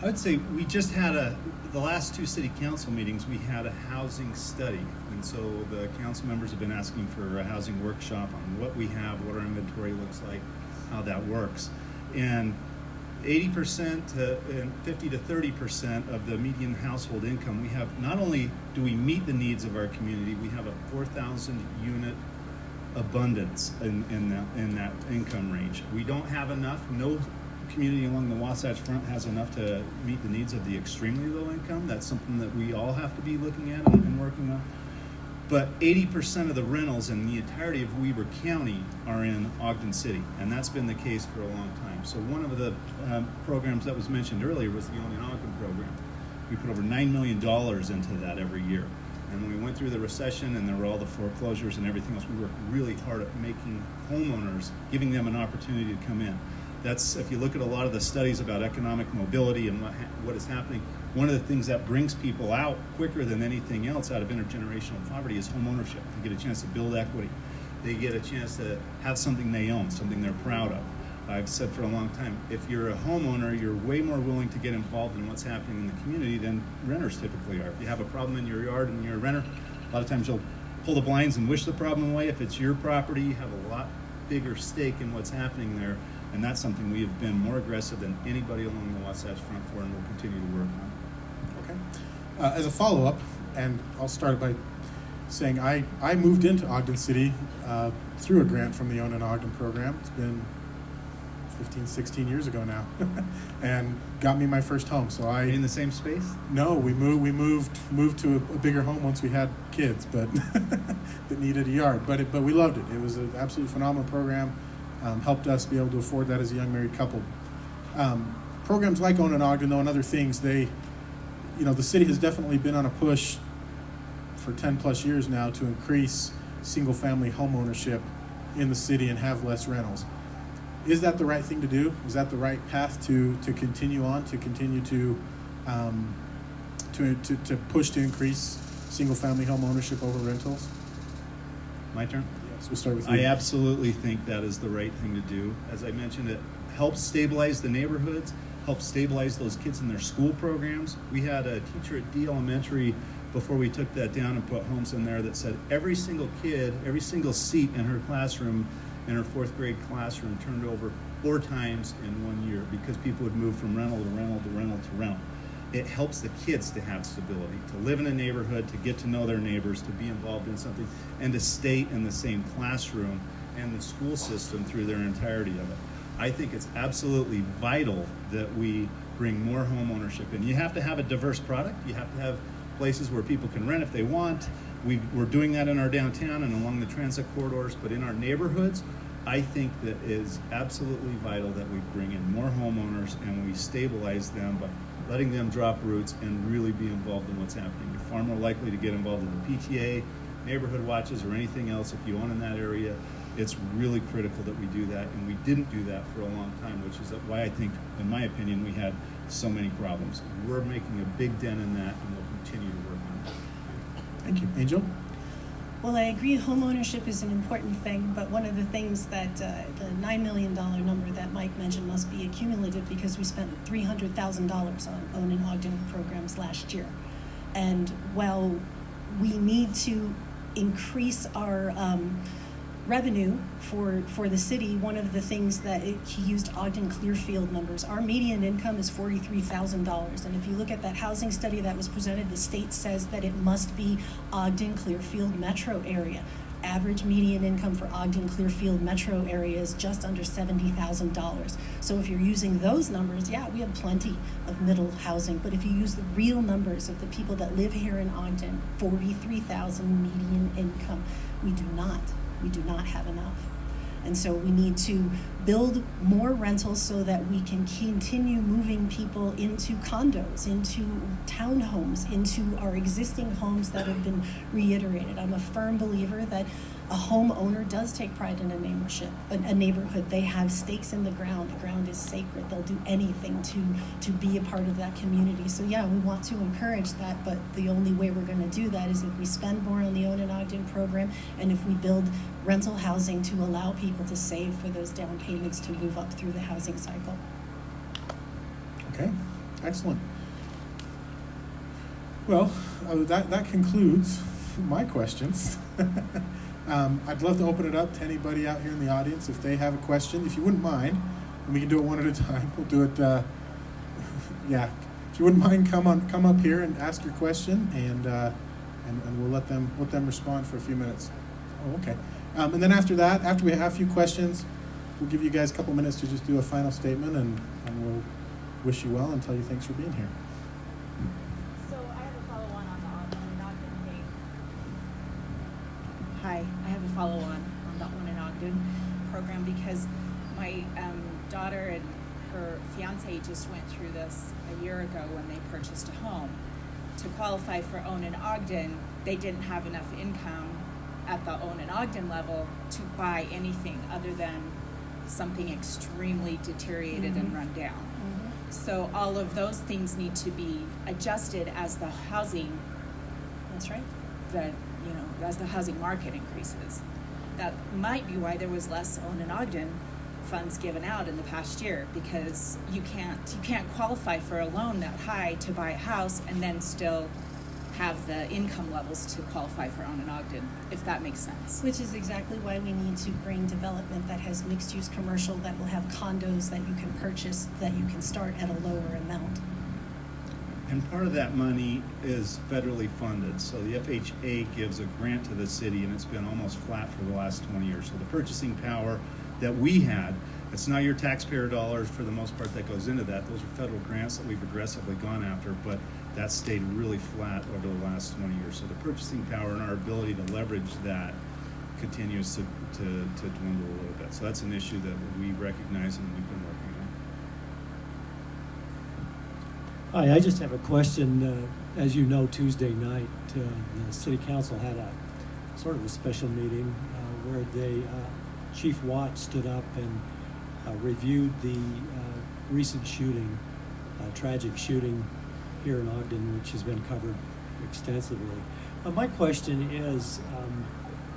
I would say we just had the last two city council meetings, we had a housing study. And so the council members have been asking for a housing workshop on what we have, what our inventory looks like, how that works. And 80% and 50 to 30% of the median household income, we have, not only do we meet the needs of our community, we have a 4,000 unit abundance in that income range. We don't have enough. No community along the Wasatch Front has enough to meet the needs of the extremely low income. That's something that we all have to be looking at and working on. But 80% of the rentals in the entirety of Weber County are in Ogden City, and that's been the case for a long time. So one of the programs that was mentioned earlier was the Own in Ogden program. We put over $9 million into that every year. And when we went through the recession and there were all the foreclosures and everything else, we worked really hard at making homeowners, giving them an opportunity to come in. That's, if you look at a lot of the studies about economic mobility and what is happening, one of the things that brings people out quicker than anything else out of intergenerational poverty is home ownership. They get a chance to build equity. They get a chance to have something they own, something they're proud of. I've said for a long time, if you're a homeowner, you're way more willing to get involved in what's happening in the community than renters typically are. If you have a problem in your yard and you're a renter, a lot of times you'll pull the blinds and wish the problem away. If it's your property, you have a lot bigger stake in what's happening there, and that's something we have been more aggressive than anybody along the Wasatch Front for, and we'll continue to work on. Okay. As a follow-up, and I'll start by saying I moved into Ogden City through a grant from the Own in Ogden program. It's been 15, 16 years ago now, and got me my first home. So I In the same space? No, we moved to a bigger home once we had kids, but that needed a yard. But we loved it. It was an absolutely phenomenal program. Helped us be able to afford that as a young married couple. Programs like Own in Ogden, though, and other things, the city has definitely been on a push for 10 plus years now to increase single family home ownership in the city and have less rentals. Is that the right thing to do? Is that the right path to continue on, to continue to push to increase single family home ownership over rentals? My turn? Yes, we'll start with you. I absolutely think that is the right thing to do. As I mentioned, it helps stabilize the neighborhoods, helps stabilize those kids in their school programs. We had a teacher at D Elementary before we took that down and put homes in there that said every single kid, every single seat in her classroom, in her fourth grade classroom, turned over 4 times in 1 year because people would move from rental to rental to rental to rental. It helps the kids to have stability, to live in a neighborhood, to get to know their neighbors, to be involved in something, and to stay in the same classroom and the school system through their entirety of it. I think it's absolutely vital that we bring more home ownership in. You have to have a diverse product. You have to have places where people can rent if they want. We're doing that in our downtown and along the transit corridors, but in our neighborhoods, I think that it is absolutely vital that we bring in more homeowners and we stabilize them by letting them drop roots and really be involved in what's happening. You're far more likely to get involved in the PTA, neighborhood watches, or anything else if you own in that area. It's really critical that we do that, and we didn't do that for a long time, which is why I think, in my opinion, we had so many problems. We're making a big dent in that, and we'll continue to work on it. Thank you. Angel? Well, I agree home ownership is an important thing, but one of the things that the $9 million number that Mike mentioned must be accumulated because we spent $300,000 on Own in Ogden programs last year. And while we need to increase our revenue for the city, one of the things that he used Ogden Clearfield numbers. Our median income is $43,000, and if you look at that housing study that was presented, the state says that it must be Ogden Clearfield metro area. Average median income for Ogden Clearfield metro area is just under $70,000. So if you're using those numbers, yeah, we have plenty of middle housing, but if you use the real numbers of the people that live here in Ogden, 43,000 median income, we do not have enough. And so we need to build more rentals so that we can continue moving people into condos, into townhomes, into our existing homes that have been reiterated. I'm a firm believer that a homeowner does take pride in a neighborhood. They have stakes in the ground. The ground is sacred. They'll do anything to be a part of that community. So yeah, we want to encourage that, but the only way we're going to do that is if we spend more on the Own in Ogden program and if we build rental housing to allow people to save for those down payments to move up through the housing cycle. Okay, excellent. Well, that concludes my questions. I'd love to open it up to anybody out here in the audience if they have a question. If you wouldn't mind, and we can do it one at a time. We'll do it. Yeah, if you wouldn't mind, come up here and ask your question, and we'll let them respond for a few minutes. Oh, okay. And then after that, after we have a few questions, we'll give you guys a couple minutes to just do a final statement, and we'll wish you well and tell you thanks for being here. So I have a follow-on on the Ogden thing. Hi, I have a follow-on on the Own in Ogden program because my daughter and her fiance just went through this a year ago when they purchased a home to qualify for Own in Ogden, they didn't have enough income at the Own in Ogden level to buy anything other than something extremely deteriorated and run down. So all of those things need to be adjusted as the housing, That's right. as the housing market increases. That might be why there was less Own in Ogden funds given out in the past year, because you can't qualify for a loan that high to buy a house and then still have the income levels to qualify for Own in Ogden, if that makes sense. Which is exactly why we need to bring development that has mixed-use commercial, that will have condos that you can purchase, that you can start at a lower amount. And part of that money is federally funded. So the FHA gives a grant to the city, and it's been almost flat for the last 20 years. So the purchasing power that we had, it's not your taxpayer dollars for the most part that goes into that. Those are federal grants that we've aggressively gone after, but that stayed really flat over the last 20 years. So the purchasing power and our ability to leverage that continues to dwindle a little bit. So that's an issue that we recognize and we've been working on. Hi, I just have a question. As you know, Tuesday night, the City Council had a sort of a special meeting where Chief Watt stood up and reviewed the recent shooting, tragic shooting here in Ogden, which has been covered extensively. My question is,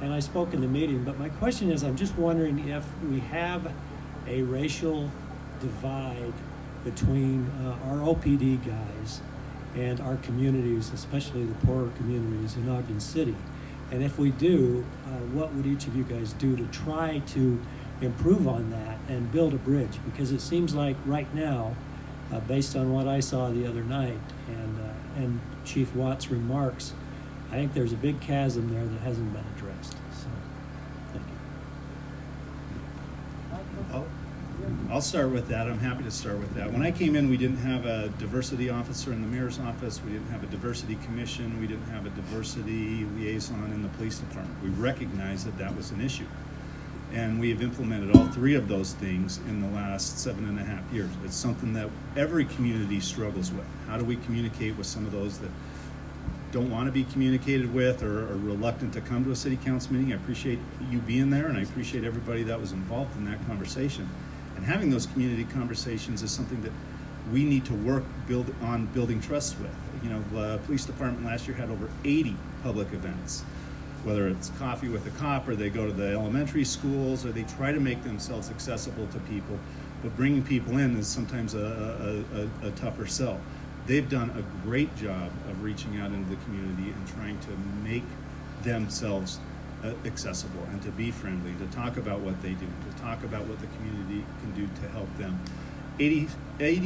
and I spoke in the meeting, but my question is, I'm just wondering if we have a racial divide between our OPD guys and our communities, especially the poorer communities in Ogden City. And if we do, what would each of you guys do to try to improve on that and build a bridge? Because it seems like right now, based on what I saw the other night and Chief Watt's remarks, I think there's a big chasm there that hasn't been addressed. So, thank you. I'll start with that. I'm happy to start with that. When I came in, we didn't have a diversity officer in the mayor's office. We didn't have a diversity commission. We didn't have a diversity liaison in the police department. We recognized that that was an issue. And we have implemented all three of those things in the last 7.5 years. It's something that every community struggles with. How do we communicate with some of those that don't want to be communicated with or are reluctant to come to a city council meeting? I appreciate you being there, and I appreciate everybody that was involved in that conversation. And having those community conversations is something that we need to build on building trust with. You know, the police department last year had over 80 public events, whether it's coffee with a cop or they go to the elementary schools or they try to make themselves accessible to people. But bringing people in is sometimes a tougher sell. They've done a great job of reaching out into the community and trying to make themselves accessible and to be friendly, to talk about what they do, to talk about what the community can do to help them. 80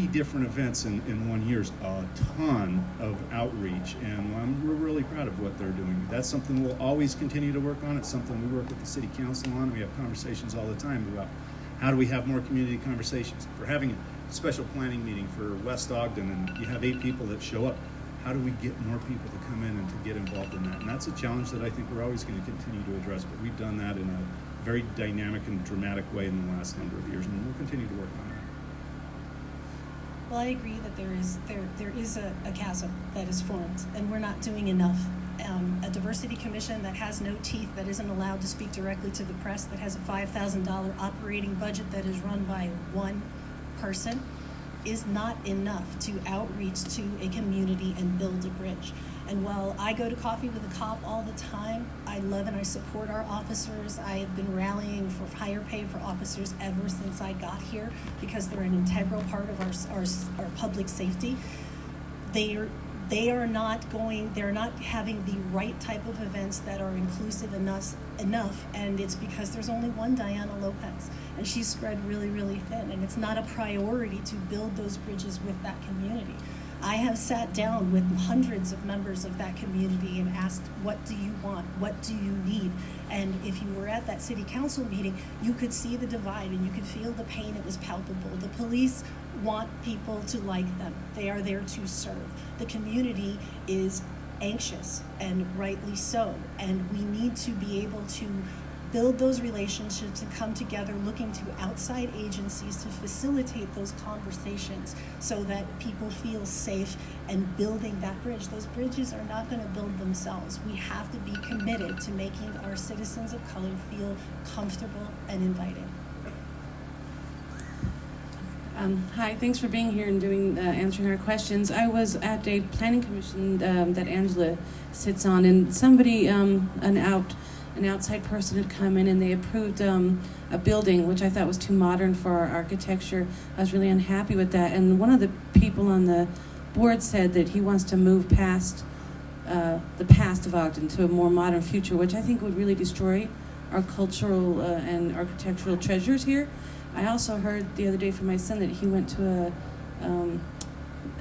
different events in 1 year is a ton of outreach, and we're really proud of what they're doing. That's something we'll always continue to work on. It's something we work with the city council on. We have conversations all the time about how do we have more community conversations. If we're having a special planning meeting for West Ogden and you have 8 people that show up, how do we get more people to come in and to get involved in that? And that's a challenge that I think we're always going to continue to address, but we've done that in a very dynamic and dramatic way in the last number of years, and we'll continue to work on that. Well, I agree that there is a chasm that is formed, and we're not doing enough. A diversity commission that has no teeth, that isn't allowed to speak directly to the press, that has a $5,000 operating budget that is run by one person, is not enough to outreach to a community and build a bridge. And while I go to coffee with a cop all the time, I love and I support our officers. I have been rallying for higher pay for officers ever since I got here because they're an integral part of our public safety. They're not having the right type of events that are inclusive enough, and it's because there's only one Diana Lopez, and she's spread really, really thin, and it's not a priority to build those bridges with that community. I have sat down with hundreds of members of that community and asked, what do you want? What do you need? And if you were at that city council meeting, you could see the divide and you could feel the pain. It was palpable. The police want people to like them. They are there to serve. The community is anxious, and rightly so. And we need to be able to build those relationships and come together looking to outside agencies to facilitate those conversations so that people feel safe and building that bridge. Those bridges are not going to build themselves. We have to be committed to making our citizens of color feel comfortable and inviting. Hi, thanks for being here and answering our questions. I was at a planning commission that Angela sits on, and somebody, an outside person had come in and they approved a building which I thought was too modern for our architecture. I was really unhappy with that, and one of the people on the board said that he wants to move past the past of Ogden to a more modern future, which I think would really destroy our cultural and architectural treasures here. I also heard the other day from my son that he went to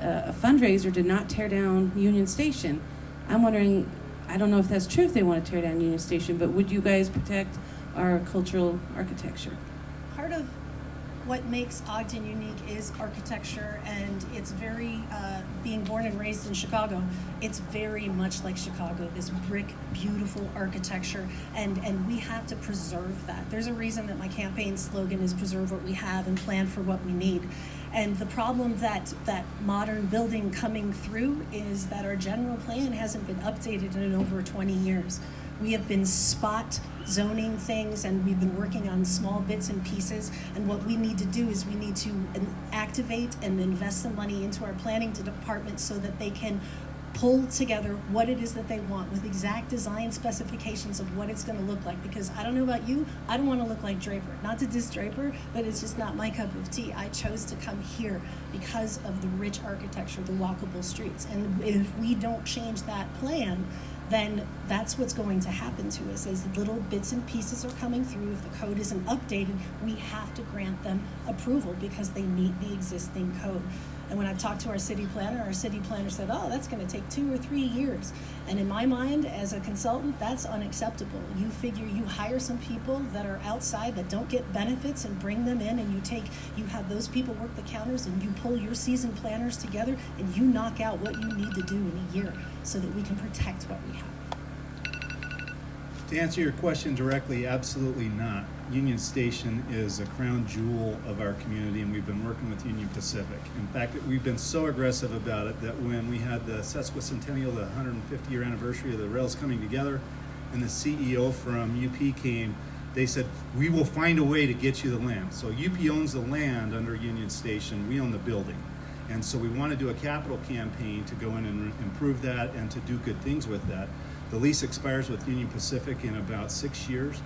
a fundraiser to not tear down Union Station. I'm wondering, I don't know if that's true if they want to tear down Union Station, but would you guys protect our cultural architecture? Part of what makes Ogden unique is architecture, and it's very, being born and raised in Chicago, it's very much like Chicago, this brick, beautiful architecture, and we have to preserve that. There's a reason that my campaign slogan is preserve what we have and plan for what we need. And the problem that modern building coming through is that our general plan hasn't been updated in over 20 years. We have been spot zoning things, and we've been working on small bits and pieces, and what we need to do is we need to activate and invest some money into our planning department so that they can pull together what it is that they want with exact design specifications of what it's going to look like. Because I don't know about you, I don't want to look like Draper. Not to diss Draper, but it's just not my cup of tea. I chose to come here because of the rich architecture, the walkable streets. And if we don't change that plan, then that's what's going to happen to us. As little bits and pieces are coming through, if the code isn't updated, we have to grant them approval because they meet the existing code. And when I've talked to our city planner said, oh, that's going to take 2 or 3 years. And in my mind, as a consultant, that's unacceptable. You figure you hire some people that are outside that don't get benefits and bring them in, and you have those people work the counters, and you pull your seasoned planners together, and you knock out what you need to do in a year so that we can protect what we have. To answer your question directly, absolutely not. Union Station is a crown jewel of our community, and we've been working with Union Pacific. In fact, we've been so aggressive about it that when we had the sesquicentennial, the 150-year anniversary of the rails coming together, and the CEO from UP came, they said, we will find a way to get you the land. So UP owns the land under Union Station, we own the building. And so we want to do a capital campaign to go in and improve that and to do good things with that. The lease expires with Union Pacific in about 6 years,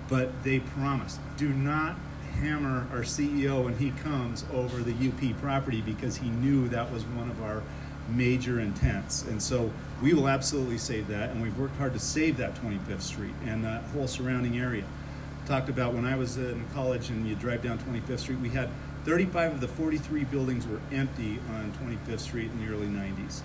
but they promised, do not hammer our CEO when he comes over the UP property, because he knew that was one of our major intents. And so we will absolutely save that, and we've worked hard to save that 25th Street and that whole surrounding area. Talked about when I was in college and you drive down 25th Street, we had 35 of the 43 buildings were empty on 25th Street in the early 90s.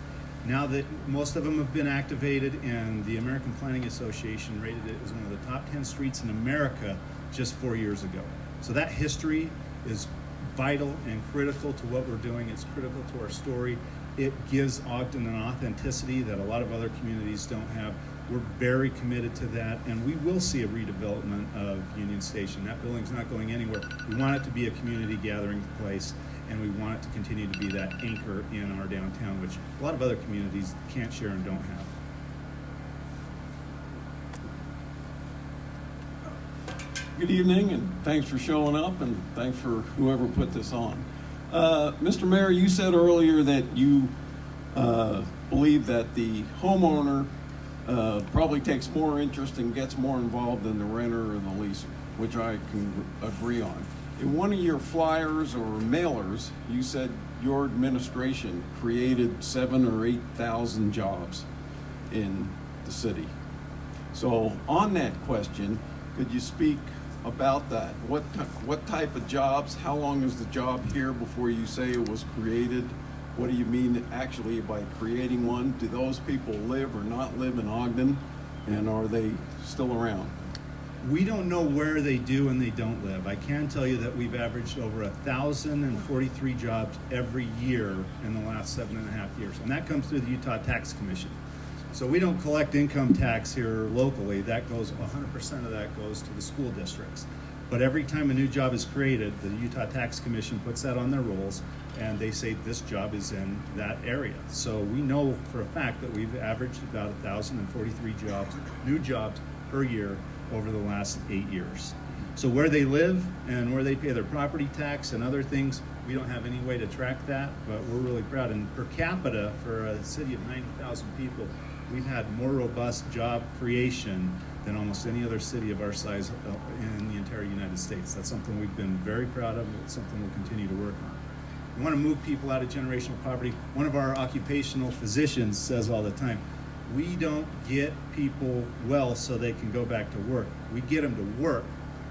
Now that most of them have been activated, and the American Planning Association rated it as one of the top 10 streets in America just 4 years ago. So that history is vital and critical to what we're doing. It's critical to our story. It gives Ogden an authenticity that a lot of other communities don't have. We're very committed to that, and we will see a redevelopment of Union Station. That building's not going anywhere. We want it to be a community gathering place, and we want it to continue to be that anchor in our downtown, which a lot of other communities can't share and don't have. Good evening, and thanks for showing up, and thanks for whoever put this on. Mr. Mayor, you said earlier that you believe that the homeowner probably takes more interest and gets more involved than the renter or the leaser, which I can agree on. In one of your flyers or mailers, you said your administration created 7,000 or 8,000 jobs in the city. So on that question, could you speak about that? What type of jobs? How long is the job here before you say it was created? What do you mean actually by creating one? Do those people live or not live in Ogden? And are they still around? We don't know where they do and they don't live. I can tell you that we've averaged over 1,043 jobs every year in the last 7.5 years. And that comes through the Utah Tax Commission. So we don't collect income tax here locally. That goes, 100% of that goes to the school districts. But every time a new job is created, the Utah Tax Commission puts that on their rolls, and they say this job is in that area. So we know for a fact that we've averaged about 1,043 jobs, new jobs per year over the last 8 years. So where they live and where they pay their property tax and other things, we don't have any way to track that, but we're really proud. And per capita, for a city of 90,000 people, we've had more robust job creation than almost any other city of our size in the entire United States. That's something we've been very proud of. It's something we'll continue to work on. We want to move people out of generational poverty. One of our occupational physicians says all the time, we don't get people well so they can go back to work. We get them to work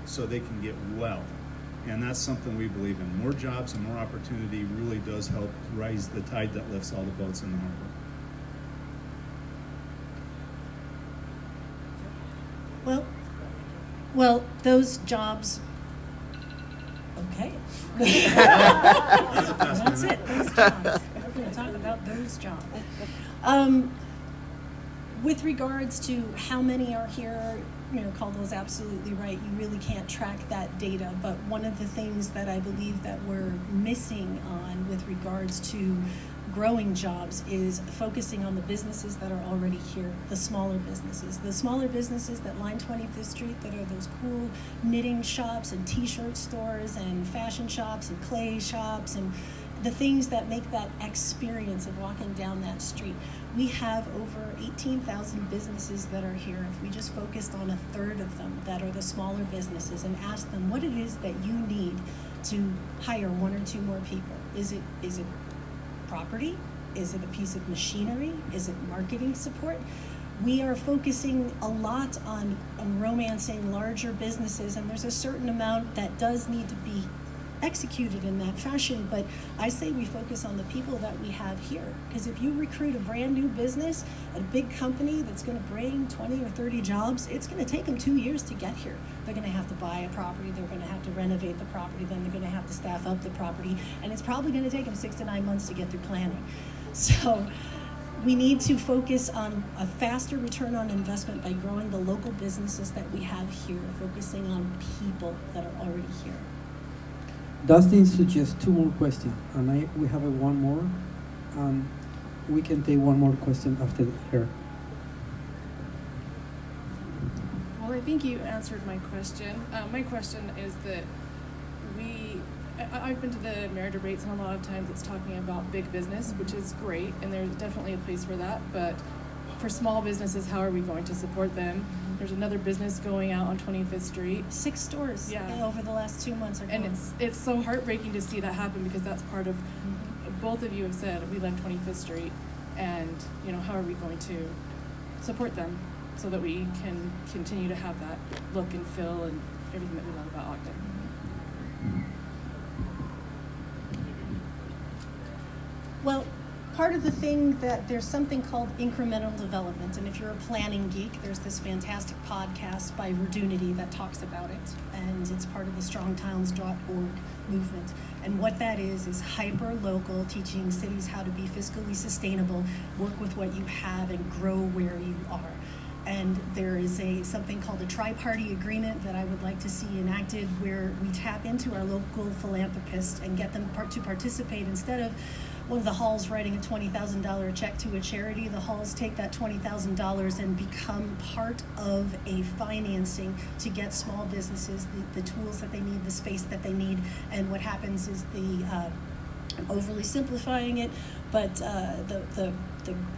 so they can get well. And that's something we believe in. More jobs and more opportunity really does help rise the tide that lifts all the boats in the harbor. Well, those jobs, okay. That's it, those jobs. We're going to talk about those jobs. With regards to how many are here, Mayor Caldwell's absolutely right. You really can't track that data. But one of the things that I believe that we're missing on with regards to growing jobs is focusing on the businesses that are already here, the smaller businesses. The smaller businesses that line 25th Street, that are those cool knitting shops and t-shirt stores and fashion shops and clay shops and the things that make that experience of walking down that street. We have over 18,000 businesses that are here. If we just focused on a third of them that are the smaller businesses and asked them what it is that you need to hire one or two more people. Is it property? Is it a piece of machinery? Is it marketing support? We are focusing a lot on romancing larger businesses, and there's a certain amount that does need to be executed in that fashion, but I say we focus on the people that we have here. Because if you recruit a brand new business, a big company that's going to bring 20 or 30 jobs, it's going to take them 2 years to get here. They're going to have to buy a property, they're going to have to renovate the property, then they're going to have to staff up the property, and it's probably going to take them 6 to 9 months to get through planning. So we need to focus on a faster return on investment by growing the local businesses that we have here, focusing on people that are already here. Dustin suggests 2 more questions, and we have one more. We can take one more question after her. Well, I think you answered my question. My question is that I've been to the mayor debates, and a lot of times it's talking about big business, which is great, and there's definitely a place for that, but for small businesses, how are we going to support them? There's another business going out on 25th Street. 6 stores over the last 2 months are gone. And it's so heartbreaking to see that happen, because that's part of, both of you have said, we love 25th Street, and how are we going to support them so that we can continue to have that look and feel and everything that we love about Ogden? Well, part of the thing that there's something called incremental development, and if you're a planning geek, there's this fantastic podcast by Verdunity that talks about it, and it's part of the strongtowns.org movement. And what that is hyper-local, teaching cities how to be fiscally sustainable, work with what you have, and grow where you are. And there is something called a tri-party agreement that I would like to see enacted, where we tap into our local philanthropists and get them to participate. Instead of one of the halls writing a $20,000 check to a charity, the halls take that $20,000 and become part of a financing to get small businesses the tools that they need, the space that they need. And what happens is I'm overly simplifying it, but the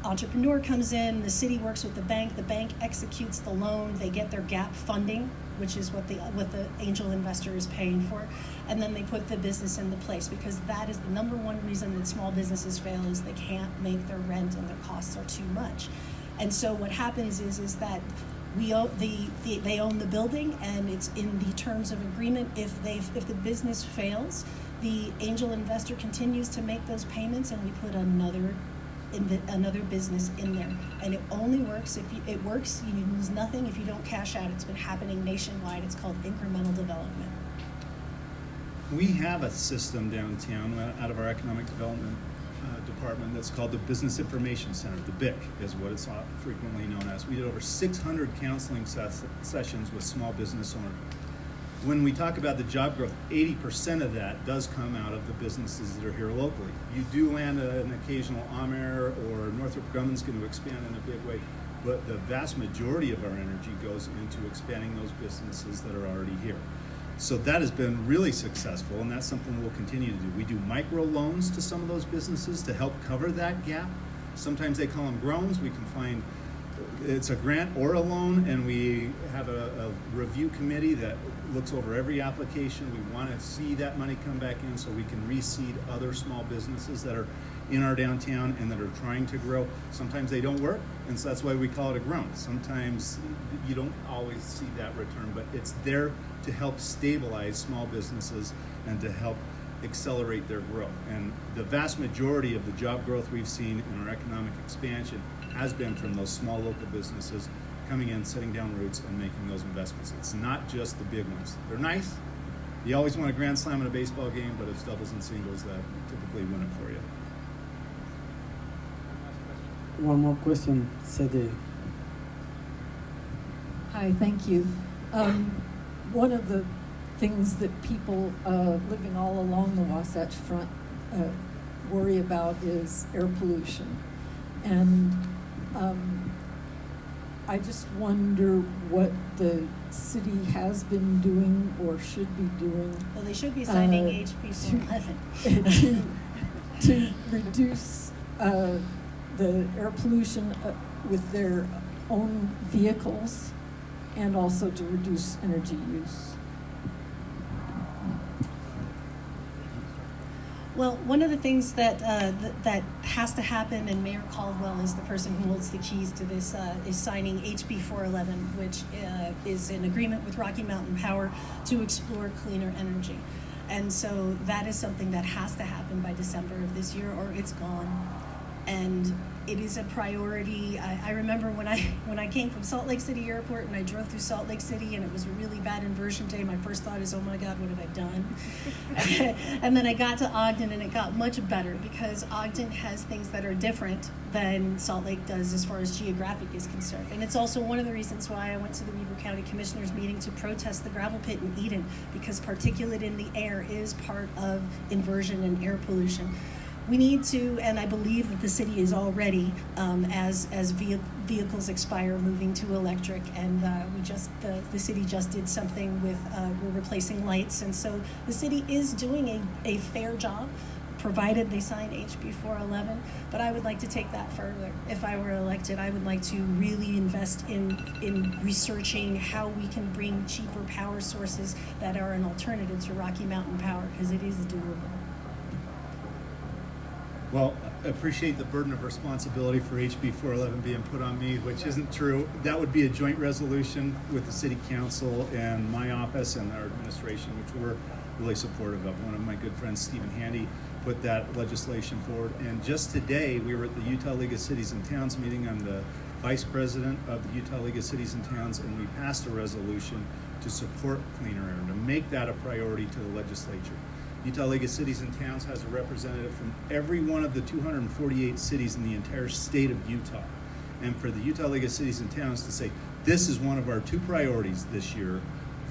entrepreneur comes in, the city works with the bank executes the loan, they get their gap funding, which is what the angel investor is paying for, and then they put the business into place, because that is the number one reason that small businesses fail, is they can't make their rent and their costs are too much. And so what happens is that they own the building, and it's in the terms of agreement. If the business fails, the angel investor continues to make those payments, and we put another business in there. And it only works if it works. You lose nothing if you don't cash out. It's been happening nationwide. It's called incremental development. We have a system downtown out of our economic development department that's called the Business Information Center. The BIC is what it's frequently known as. We did over 600 counseling sessions with small business owners. When we talk about the job growth, 80% of that does come out of the businesses that are here locally. You do land an occasional Amer or Northrop Grumman's going to expand in a big way, but the vast majority of our energy goes into expanding those businesses that are already here. So that has been really successful, and that's something we'll continue to do. We do micro loans to some of those businesses to help cover that gap. Sometimes they call them groans. We can find it's a grant or a loan, and we have a review committee that looks over every application. We want to see that money come back in so we can reseed other small businesses that are in our downtown and that are trying to grow. Sometimes they don't work, and so that's why we call it a groan. Sometimes you don't always see that return, but it's there to help stabilize small businesses and to help accelerate their growth. And the vast majority of the job growth we've seen in our economic expansion has been from those small local businesses coming in, setting down roots, and making those investments. It's not just the big ones. They're nice. You always want a grand slam in a baseball game, but it's doubles and singles that typically win it for you. One more question, Sede. Hi, thank you. One of the things that people living all along the Wasatch Front worry about is air pollution. And I just wonder what the city has been doing or should be doing. Well, they should be signing HB 411 to reduce the air pollution with their own vehicles, and also to reduce energy use. Well, one of the things that that has to happen, and Mayor Caldwell is the person who holds the keys to this, is signing HB 411, which is an agreement with Rocky Mountain Power to explore cleaner energy. And so that is something that has to happen by December of this year, or it's gone. And it is a priority. I remember when I came from Salt Lake City Airport and I drove through Salt Lake City and it was a really bad inversion day. My first thought is, oh my God, what have I done? And then I got to Ogden and it got much better because Ogden has things that are different than Salt Lake does as far as geographic is concerned. And it's also one of the reasons why I went to the Weber County Commissioners meeting to protest the gravel pit in Eden, because particulate in the air is part of inversion and air pollution. We need to, and I believe that the city is already, as vehicles expire, moving to electric, and the city just did something with, we're replacing lights, and so the city is doing a fair job, provided they sign HB 411, but I would like to take that further. If I were elected, I would like to really invest in researching how we can bring cheaper power sources that are an alternative to Rocky Mountain Power, because it is doable. Well, I appreciate the burden of responsibility for HB 411 being put on me, which isn't true. That would be a joint resolution with the City Council and my office and our administration, which we're really supportive of. One of my good friends, Stephen Handy, put that legislation forward. And just today, we were at the Utah League of Cities and Towns meeting. I'm the vice president of the Utah League of Cities and Towns, and we passed a resolution to support cleaner air, to make that a priority to the legislature. Utah League of Cities and Towns has a representative from every one of the 248 cities in the entire state of Utah. And for the Utah League of Cities and Towns to say, this is one of our 2 priorities this year,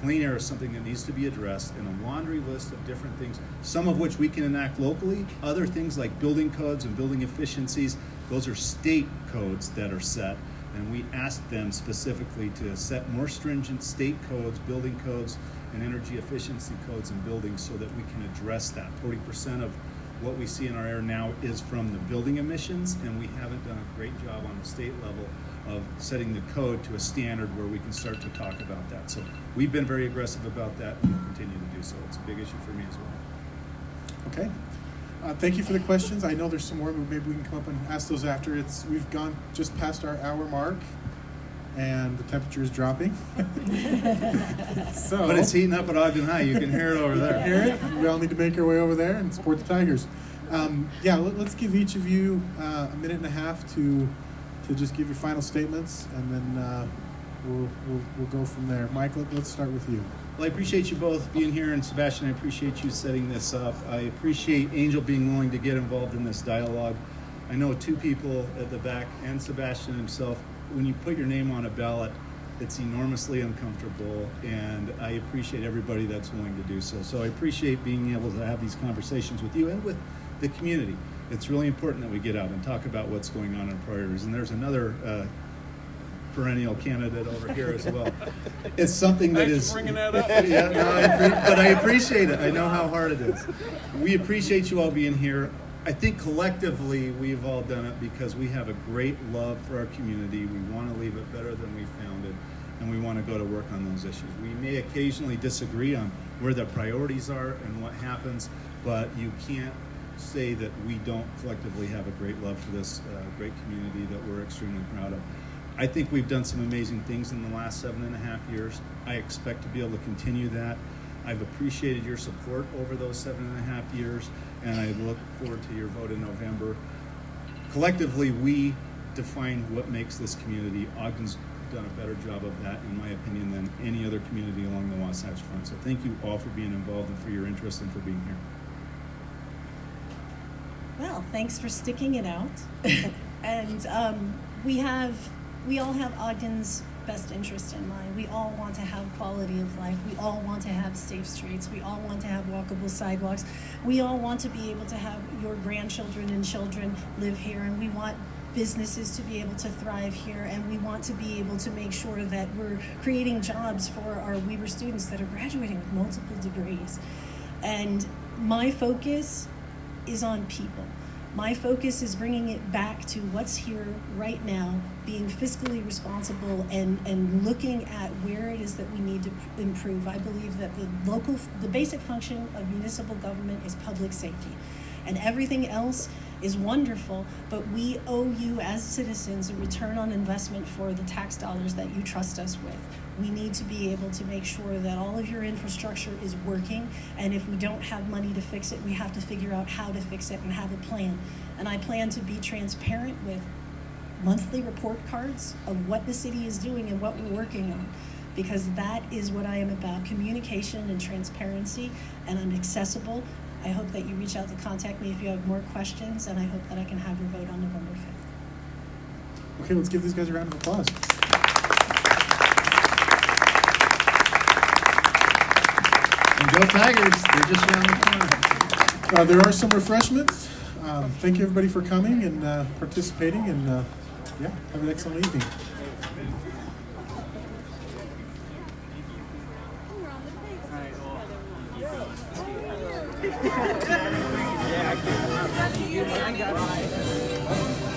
clean air is something that needs to be addressed, in a laundry list of different things, some of which we can enact locally, other things like building codes and building efficiencies, those are state codes that are set. And we asked them specifically to set more stringent state codes, building codes, and energy efficiency codes in buildings so that we can address that. 40% of what we see in our air now is from the building emissions, and we haven't done a great job on the state level of setting the code to a standard where we can start to talk about that. So we've been very aggressive about that, and we'll continue to do so. It's a big issue for me as well. Okay. Thank you for the questions. I know there's some more, but maybe we can come up and ask those after. We've gone just past our hour mark, and the temperature is dropping. But it's heating up at Ogden High. You can hear it over there. Hear it? We all need to make our way over there and support the Tigers. Let's give each of you a minute and a half to just give your final statements, and then we'll go from there. Mike, let's start with you. Well, I appreciate you both being here, and Sebastian, I appreciate you setting this up. I appreciate Angel being willing to get involved in this dialogue. I know two people at the back, and Sebastian himself. When you put your name on a ballot, it's enormously uncomfortable, and I appreciate everybody that's willing to do so. So I appreciate being able to have these conversations with you and with the community. It's really important that we get out and talk about what's going on in priorities. And there's another perennial candidate over here as well. It's something that Thanks is for bringing that up. yeah, no, but I appreciate it. I know how hard it is. We appreciate you all being here. I think collectively we've all done it because we have a great love for our community. We want to leave it better than we found it, and we want to go to work on those issues. We may occasionally disagree on where the priorities are and what happens, but you can't say that we don't collectively have a great love for this great community that we're extremely proud of. I think we've done some amazing things in the last 7.5 years. I expect to be able to continue that. I've appreciated your support over those 7.5 years, and I look forward to your vote in November. Collectively, we define what makes this community. Ogden's done a better job of that, in my opinion, than any other community along the Wasatch Front. So thank you all for being involved and for your interest and for being here. Well, thanks for sticking it out. And we all have Ogden's best interest in mind. We all want to have quality of life. We all want to have safe streets. We all want to have walkable sidewalks. We all want to be able to have your grandchildren and children live here, and we want businesses to be able to thrive here, and we want to be able to make sure that we're creating jobs for our Weber students that are graduating with multiple degrees. And my focus is on people. My focus is bringing it back to what's here right now, being fiscally responsible and looking at where it is that we need to improve. I believe that the basic function of municipal government is public safety. And everything else is wonderful, but we owe you as citizens a return on investment for the tax dollars that you trust us with. We need to be able to make sure that all of your infrastructure is working, and if we don't have money to fix it, we have to figure out how to fix it and have a plan. And I plan to be transparent with monthly report cards of what the city is doing and what we're working on, because that is what I am about, communication and transparency, and I'm accessible. I hope that you reach out to contact me if you have more questions, and I hope that I can have your vote on November 5th. Okay, let's give these guys a round of applause. And go Tigers! They're just around the corner. There are some refreshments. Thank you everybody for coming and participating, and yeah, have an excellent evening. Yeah, I got it.